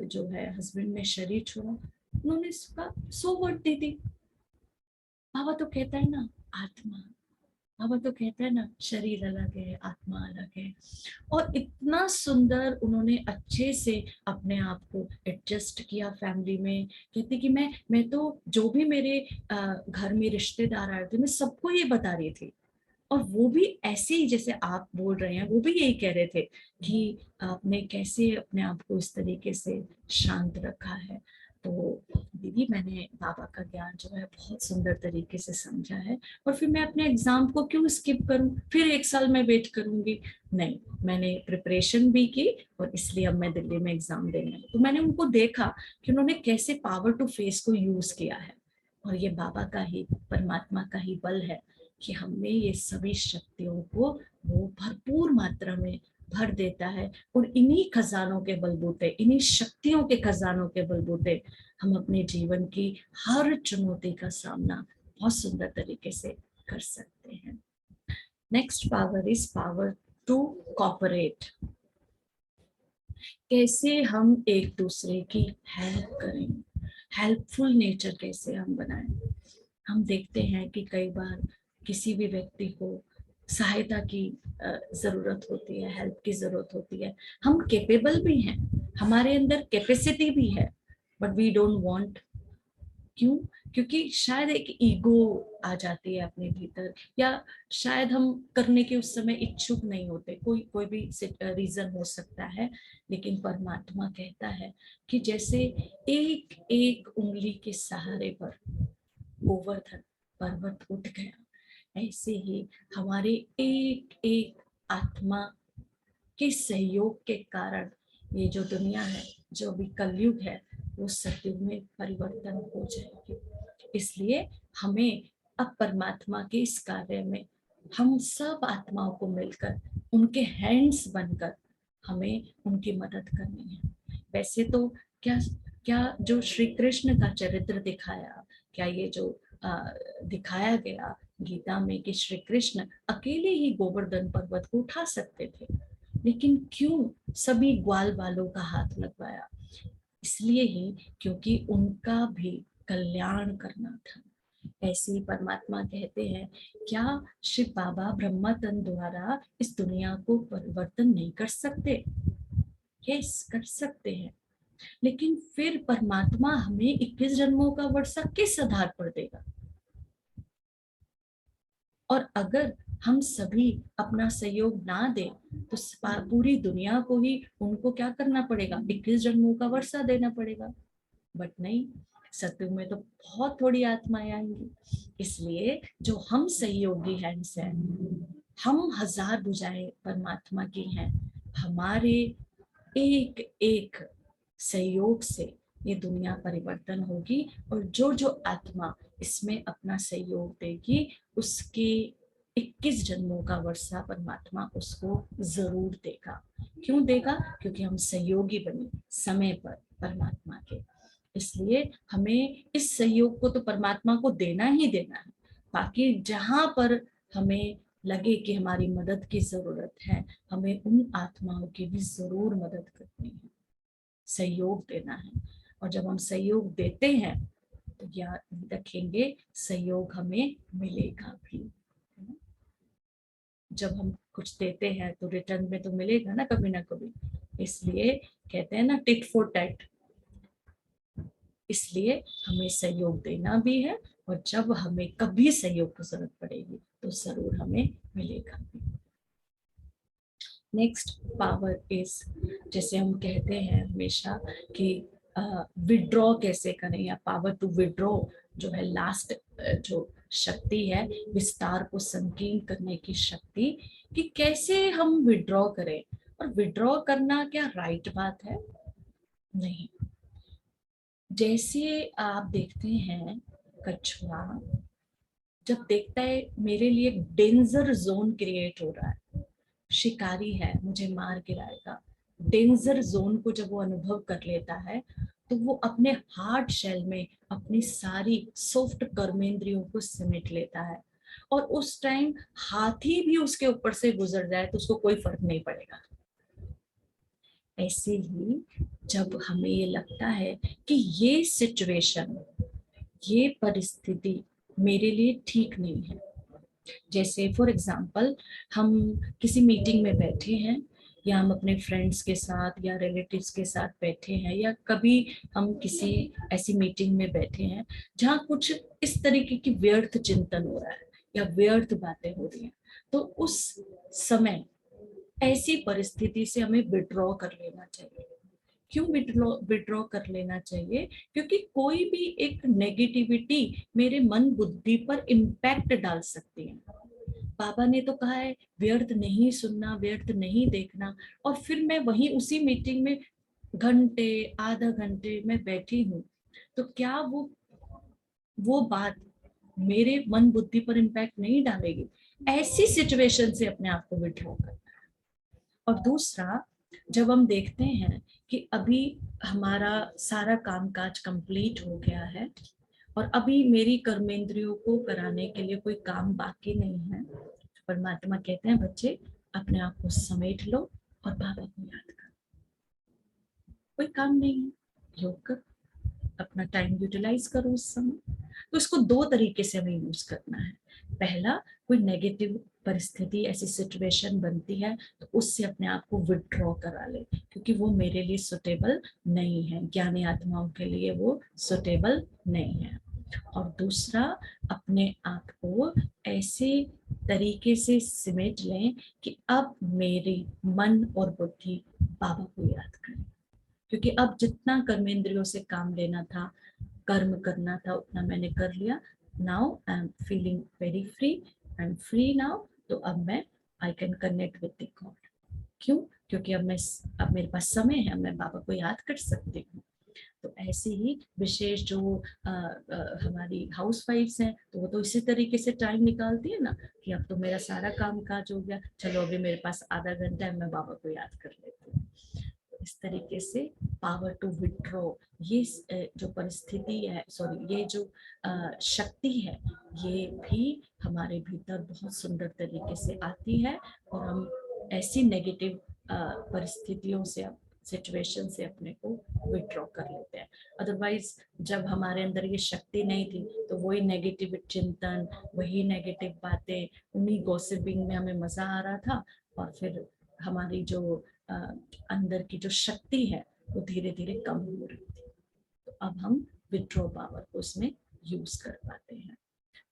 जो है हस्बैंड ने शरीर छोड़ा। उन्होंने कहा सो व्हाट दीदी, बाबा तो कहता है ना आत्मा, बाबा तो कहता है ना शरीर अलग है आत्मा अलग है। और इतना सुंदर उन्होंने अच्छे से अपने आप को एडजस्ट किया फैमिली में। कहती कि मैं तो जो भी मेरे घर में रिश्तेदार आए थे मैं सबको ये बता रही थी, और वो भी ऐसे ही जैसे आप बोल रहे हैं, वो भी यही कह रहे थे कि आपने कैसे अपने आप को इस तरीके से शांत रखा है। तो दीदी मैंने बाबा का ज्ञान जो है बहुत सुंदर तरीके से समझा है, और फिर मैं अपने एग्जाम को क्यों स्किप करूं, फिर 1 साल मैं वेट करूंगी। नहीं, मैंने प्रिपरेशन भी की और इसलिए अब मैं दिल्ली में एग्जाम देने आई। तो मैंने उनको देखा कि उन्होंने कैसे पावर टू फेस को यूज किया है, और ये बाबा का ही परमात्मा का ही बल है कि हमें ये सभी शक्तियों को वो भरपूर मात्रा में भर देता है। और इन्हीं खजानों के बलबूते, इन्हीं शक्तियों के खजानों के बलबूते हम अपने जीवन की हर चुनौती का सामना बहुत सुंदर तरीके से कर सकते हैं। Next power is power to cooperate. कैसे हम एक दूसरे की हेल्प करें, हेल्पफुल नेचर कैसे हम बनाएं। हम देखते हैं कि कई बार किसी भी व्यक्ति को सहायता की जरूरत होती है, हेल्प की जरूरत होती है। हम कैपेबल भी हैं, हमारे अंदर कैपेसिटी भी है, बट वी डोंट वांट। क्यों? क्योंकि शायद एक ईगो आ जाती है अपने भीतर, या शायद हम करने के उस समय इच्छुक नहीं होते, कोई कोई भी रीजन हो सकता है। लेकिन परमात्मा कहता है कि जैसे एक एक उंगली के सहारे पर गोवर्धन पर्वत उठ गया, ऐसे ही हमारे एक एक आत्मा के सहयोग के कारण ये जो दुनिया है, जो भी कलयुग है, वो सतयुग में परिवर्तन हो जाएगी। इसलिए हमें अब परमात्मा के इस कार्य में हम सब आत्माओं को मिलकर उनके हैंड्स बनकर हमें उनकी मदद करनी है। वैसे तो क्या क्या जो श्री कृष्ण का चरित्र दिखाया, क्या ये जो दिखाया गया गीता में कि श्री कृष्ण अकेले ही गोवर्धन पर्वत को उठा सकते थे, लेकिन क्यों सभी ग्वाल बालों का हाथ लगवाया? इसलिए ही क्योंकि उनका भी कल्याण करना था। ऐसे ही परमात्मा कहते हैं क्या शिव बाबा ब्रह्मा तन द्वारा इस दुनिया को परिवर्तन नहीं कर सकते? यस, कर सकते हैं। लेकिन फिर परमात्मा हमें 21 जन्मों का वर्षा किस आधार पर देगा? और अगर हम सभी अपना सहयोग ना दें तो पूरी दुनिया को ही उनको क्या करना पड़ेगा? 21 जन्मों का वर्षा देना पड़ेगा। बट नहीं, सत्युग में तो बहुत थोड़ी आत्माएं आएंगी। इसलिए जो हम सहयोगी हैंड्स हैं, हम हजार भुजाएं परमात्मा की हैं, हमारे एक एक सहयोग से ये दुनिया परिवर्तन होगी। और जो जो आत्मा इसमें अपना सहयोग देगी उसके 21 जन्मों का वर्षा परमात्मा उसको जरूर देगा। क्यों देगा? क्योंकि हम सहयोगी बने समय पर परमात्मा के। इसलिए हमें इस सहयोग को तो परमात्मा को देना ही देना है, बाकी जहां पर हमें लगे कि हमारी मदद की जरूरत है, हमें उन आत्माओं की भी जरूर मदद करनी है, सहयोग देना है। और जब हम सहयोग देते हैं तो याद रखेंगे सहयोग हमें मिलेगा भी। जब हम कुछ देते हैं तो रिटर्न में तो मिलेगा ना कभी। इसलिए कहते हैं ना टिट फॉर टैट, इसलिए हमें सहयोग देना भी है, और जब हमें कभी सहयोग की जरूरत पड़ेगी तो जरूर हमें मिलेगा भी। नेक्स्ट पावर इज, जैसे हम कहते हैं हमेशा कि विड्रॉ कैसे करें, या पावर टू विड्रॉ जो है लास्ट जो शक्ति है विस्तार को संकीर्ण करने की शक्ति, कि कैसे हम विड्रॉ करें। और विड्रॉ करना क्या राइट बात है? नहीं। जैसे आप देखते हैं कछुआ जब देखता है मेरे लिए डेंजर जोन क्रिएट हो रहा है, शिकारी है मुझे मार गिराएगा, डेंजर जोन को जब वो अनुभव कर लेता है तो वो अपने हार्ड शेल में अपनी सारी सॉफ्ट कर्मेंद्रियों को समेट लेता है, और उस टाइम हाथी भी उसके ऊपर से गुजर जाए तो उसको कोई फर्क नहीं पड़ेगा। ऐसे ही जब हमें ये लगता है कि ये सिचुएशन, ये परिस्थिति मेरे लिए ठीक नहीं है, जैसे फॉर एग्जाम्पल हम किसी मीटिंग में बैठे हैं, या हम अपने फ्रेंड्स के साथ या रिलेटिव्स के साथ बैठे हैं, या कभी हम किसी ऐसी मीटिंग में बैठे हैं जहाँ कुछ इस तरीके की व्यर्थ चिंतन हो रहा है या व्यर्थ बातें हो रही हैं, तो उस समय ऐसी परिस्थिति से हमें विड्रॉ कर लेना चाहिए। क्यों विड्रॉ कर लेना चाहिए? क्योंकि कोई भी एक नेगेटिविटी मेरे मन बुद्धि पर इम्पैक्ट डाल सकती है। बाबा ने तो कहा है व्यर्थ नहीं सुनना, व्यर्थ नहीं देखना, और फिर मैं वहीं उसी मीटिंग में घंटे आधा घंटे में बैठी हूँ, तो क्या वो बात मेरे मन बुद्धि पर इम्पैक्ट नहीं डालेगी? ऐसी सिचुएशन से अपने आप को विड्रॉ करना। और दूसरा, जब हम देखते हैं कि अभी हमारा सारा कामकाज कंप्लीट हो गया है और अभी मेरी कर्मेंद्रियों को कराने के लिए कोई काम बाकी नहीं है, परमात्मा कहते हैं बच्चे अपने आप को समेट लो और बाबा को याद करो। कोई काम नहीं है, योग कर, अपना टाइम यूटिलाइज करो उस समय। तो इसको दो तरीके से हमें यूज करना है। पहला, कोई नेगेटिव परिस्थिति ऐसी सिचुएशन बनती है तो उससे अपने आप को विड्रॉ करा ले, क्योंकि वो मेरे लिए सुटेबल नहीं है, ज्ञानी आत्माओं के लिए वो सुटेबल नहीं है। और दूसरा, अपने आप को ऐसे तरीके से सिमट लें कि अब मेरी मन और बुद्धि बाबा को याद करें, क्योंकि अब जितना कर्मेंद्रियों से काम लेना था, कर्म करना था, उतना मैंने कर लिया। Now I am feeling very free, I am free now, तो अब मैं I can connect with the God. क्यों? क्योंकि अब मेरे पास समय है, मैं बाबा को याद कर सकती हूँ। तो ऐसे ही विशेष जो हमारी हाउस वाइफ्स हैं, तो वो तो इसी तरीके से टाइम निकालती है ना कि अब तो मेरा सारा काम काज हो गया, चलो अभी मेरे पास आधा घंटा है, मैं बाबा को याद कर लेती हूँ। इस तरीके से पावर टू विड्रॉ, ये जो परिस्थिति है, सॉरी, ये जो शक्ति है, ये भी हमारे भीतर बहुत सुंदर तरीके से आती है, और हम ऐसी नेगेटिव परिस्थितियों से, सिचुएशन से अपने को विड्रॉ कर लेते हैं। अदरवाइज जब हमारे अंदर ये शक्ति नहीं थी तो वही नेगेटिव चिंतन, वही नेगेटिव बातें, उन्हीं गॉसिपिंग में हमें मजा आ रहा था, और फिर हमारी जो अंदर की जो शक्ति है वो धीरे धीरे कम हो रही थी। तो अब हम विड्रॉ पावर को उसमें यूज कर पाते हैं।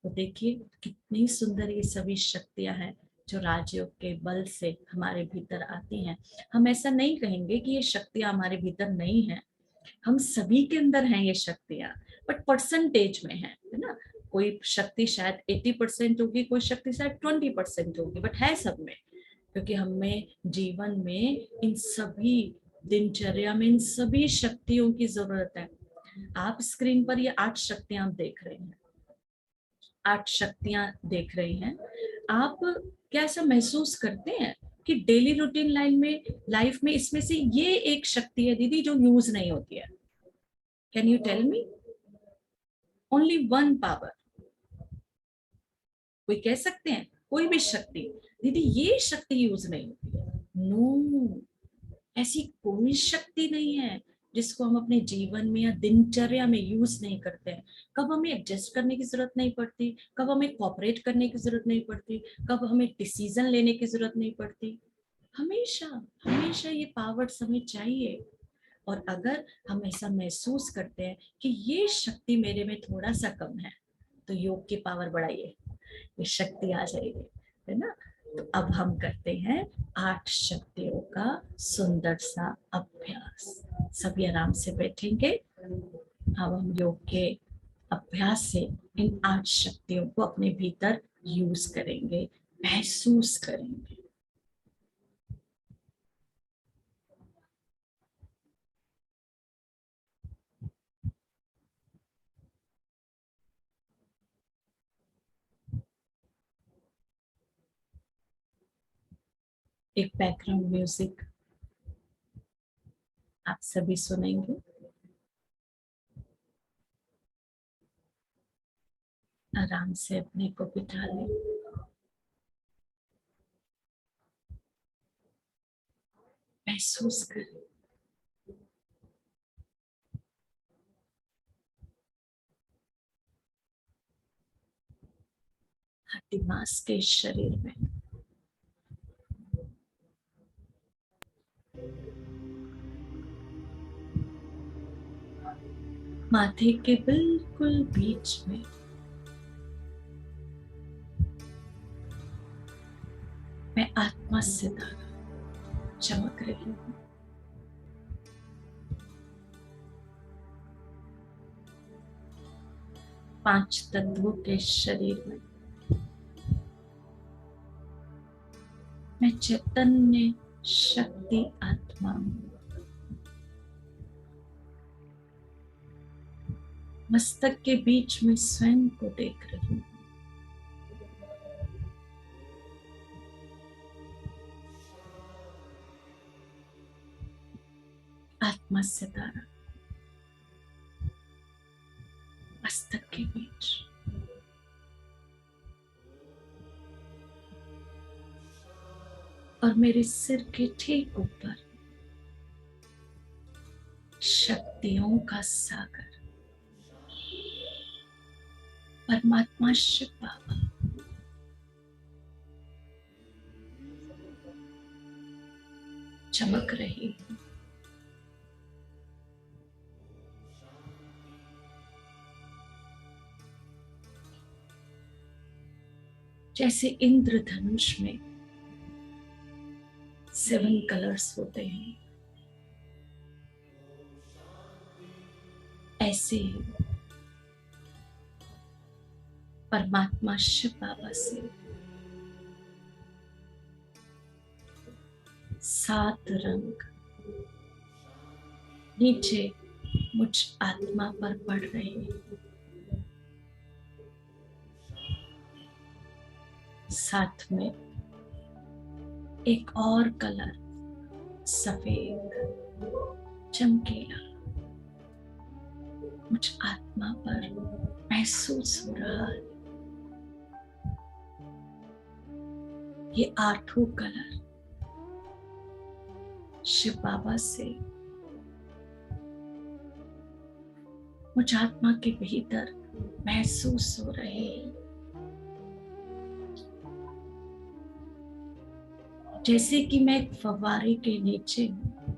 तो देखिए कितनी सुंदर ये सभी शक्तियां हैं जो राजयोग के बल से हमारे भीतर आती हैं। हम ऐसा नहीं कहेंगे कि ये शक्तियां हमारे भीतर नहीं है, हम सभी के अंदर हैं ये शक्तियां, बट परसेंटेज में है ना। कोई शक्ति शायद 80% होगी, कोई शक्ति शायद 20% होगी, बट है सब में, क्योंकि हमें जीवन में इन सभी दिनचर्या में इन सभी शक्तियों की जरूरत है। आप स्क्रीन पर ये 8 शक्तियां देख रहे हैं, 8 शक्तियां देख रहे हैं। आप क्या ऐसा महसूस करते हैं कि डेली रूटीन लाइफ में इसमें से ये एक शक्ति है दीदी जो यूज नहीं होती है? Can you tell me? Only one power, कोई कह सकते हैं कोई भी शक्ति, दीदी ये शक्ति यूज नहीं होती है। नो, ऐसी कोई शक्ति नहीं है जिसको हम अपने जीवन में या दिनचर्या में यूज नहीं करते हैं। कब हमें एडजस्ट करने की जरूरत नहीं पड़ती, कब हमें कॉपरेट करने की जरूरत नहीं पड़ती, कब हमें डिसीजन लेने की जरूरत नहीं पड़ती। हमेशा हमेशा ये पावर्स हमें चाहिए। और अगर हम ऐसा महसूस करते हैं कि ये शक्ति मेरे में थोड़ा सा कम है, तो योग की पावर बढ़ाइए, ये शक्ति आ जाएगी, है ना। तो अब हम करते हैं 8 शक्तियों का सुंदर सा अभ्यास। सभी आराम से बैठेंगे। अब हम योग के अभ्यास से इन 8 शक्तियों को अपने भीतर यूज करेंगे, महसूस करेंगे। एक बैकग्राउंड म्यूजिक आप सभी सुनेंगे। आराम से अपने को बिठा लें, महसूस करें। हड्डी मांस के शरीर में माथे के बिल्कुल बीच में मैं आत्मा सितारा चमक रही हूँ। पांच तत्वों के शरीर में मैं चैतन्य शक्ति आत्मा हूँ। मस्तक के बीच में स्वयं को देख रही हूँ। आत्मा सितारा मस्तक के बीच, और मेरे सिर के ठीक ऊपर शक्तियों का सागर परमात्मा शिव बाबा चमक रही हूँ। जैसे इंद्रधनुष में 7 कलर्स होते हैं, ऐसे ही परमात्मा शिव बाबा से 7 रंग नीचे मुझ आत्मा पर पड़ रहे हैं। साथ में एक और कलर सफेद चमकीला मुझ आत्मा पर महसूस हो रहा है। ये 8 कलर शिव बाबा से मुझ आत्मा के भीतर महसूस हो रहे हैं। जैसे कि मैं एक फव्वारे के नीचे हूं,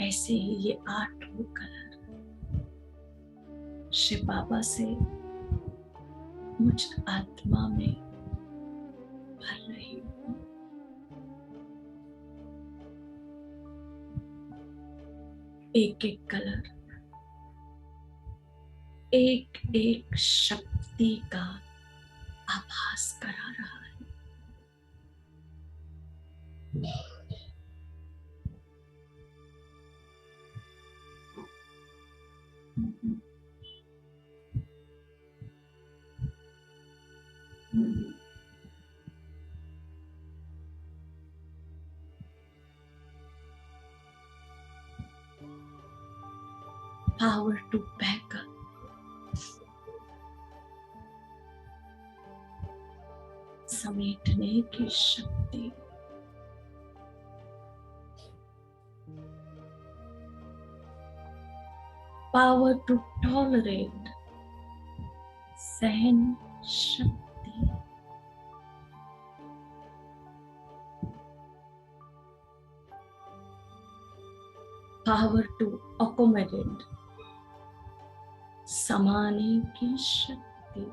ऐसे ही ये 8 कलर शिव बाबा से मुझ आत्मा में भर रही हूं। एक एक कलर एक एक शक्ति का आभास करा रहा है। Power to back up. समेटने की शक्ति, पावर टू टॉलरेट, सहन शक्ति, पावर टू अकोमोडेट, समाने की शक्ति,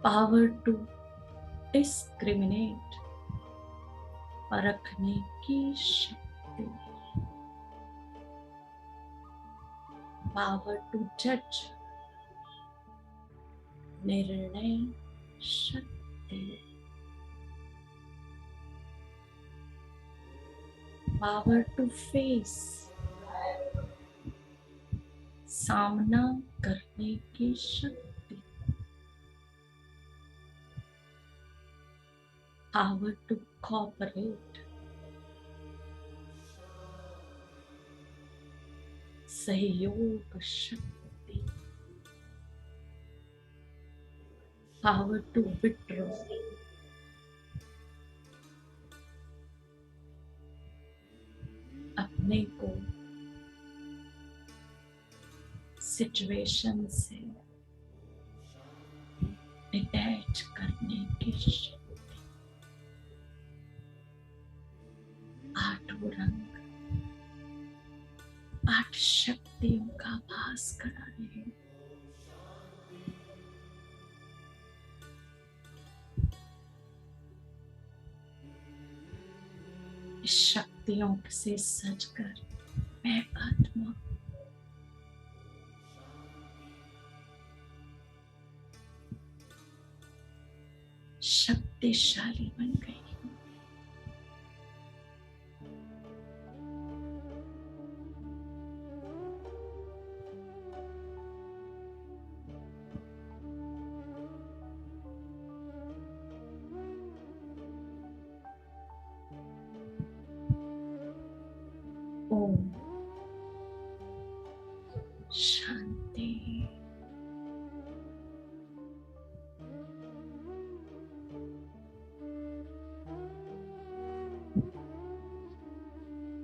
पावर टू डिस्क्रिमिनेट, परखने की शक्ति, पावर टू जज, निर्णय शक्ति, पावर टू फेस, सामना करने की शक्ति, पावर टू कोऑपरेट, सहयोग शक्ति, पावर टू विड्रॉ, अपने को सिचुएशन से डिटैच करने की शक्ति, आठों रंग, 8 शक्तियों का आभास करा रहे हैं। इस शक्तियों से सजकर मैं आत्मा शक्तिशाली बन गई हूँ। ओम शांति।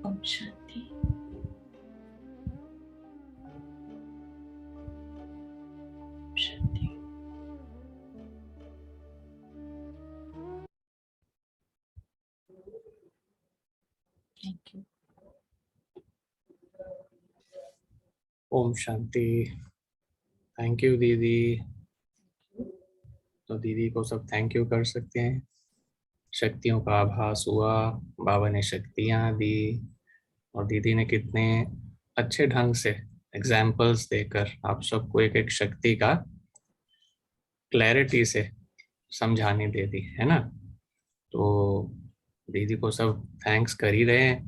ओम शांति। शांति। Thank you. ओम शांति। थैंक यू दीदी। तो दीदी को सब थैंक यू कर सकते हैं। शक्तियों का आभास हुआ, बाबा ने शक्तियाँ दी और दीदी ने कितने अच्छे ढंग से एग्जाम्पल्स देकर आप सबको एक एक शक्ति का क्लैरिटी से समझाने दे दी, है ना। तो दीदी को सब थैंक्स कर ही रहे हैं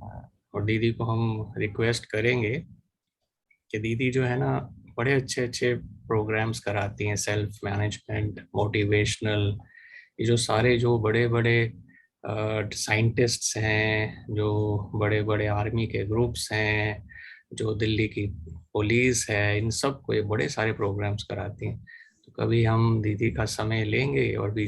और दीदी को हम रिक्वेस्ट करेंगे कि दीदी जो है ना बड़े अच्छे अच्छे प्रोग्राम्स कराती हैं, सेल्फ मैनेजमेंट, मोटिवेशनल, ये जो सारे जो बड़े बड़े साइंटिस्ट्स हैं, जो बड़े बड़े आर्मी के ग्रुप्स हैं, जो दिल्ली की पुलिस है, इन सब को ये बड़े सारे प्रोग्राम्स कराती हैं। तो कभी हम दीदी का समय लेंगे और बीच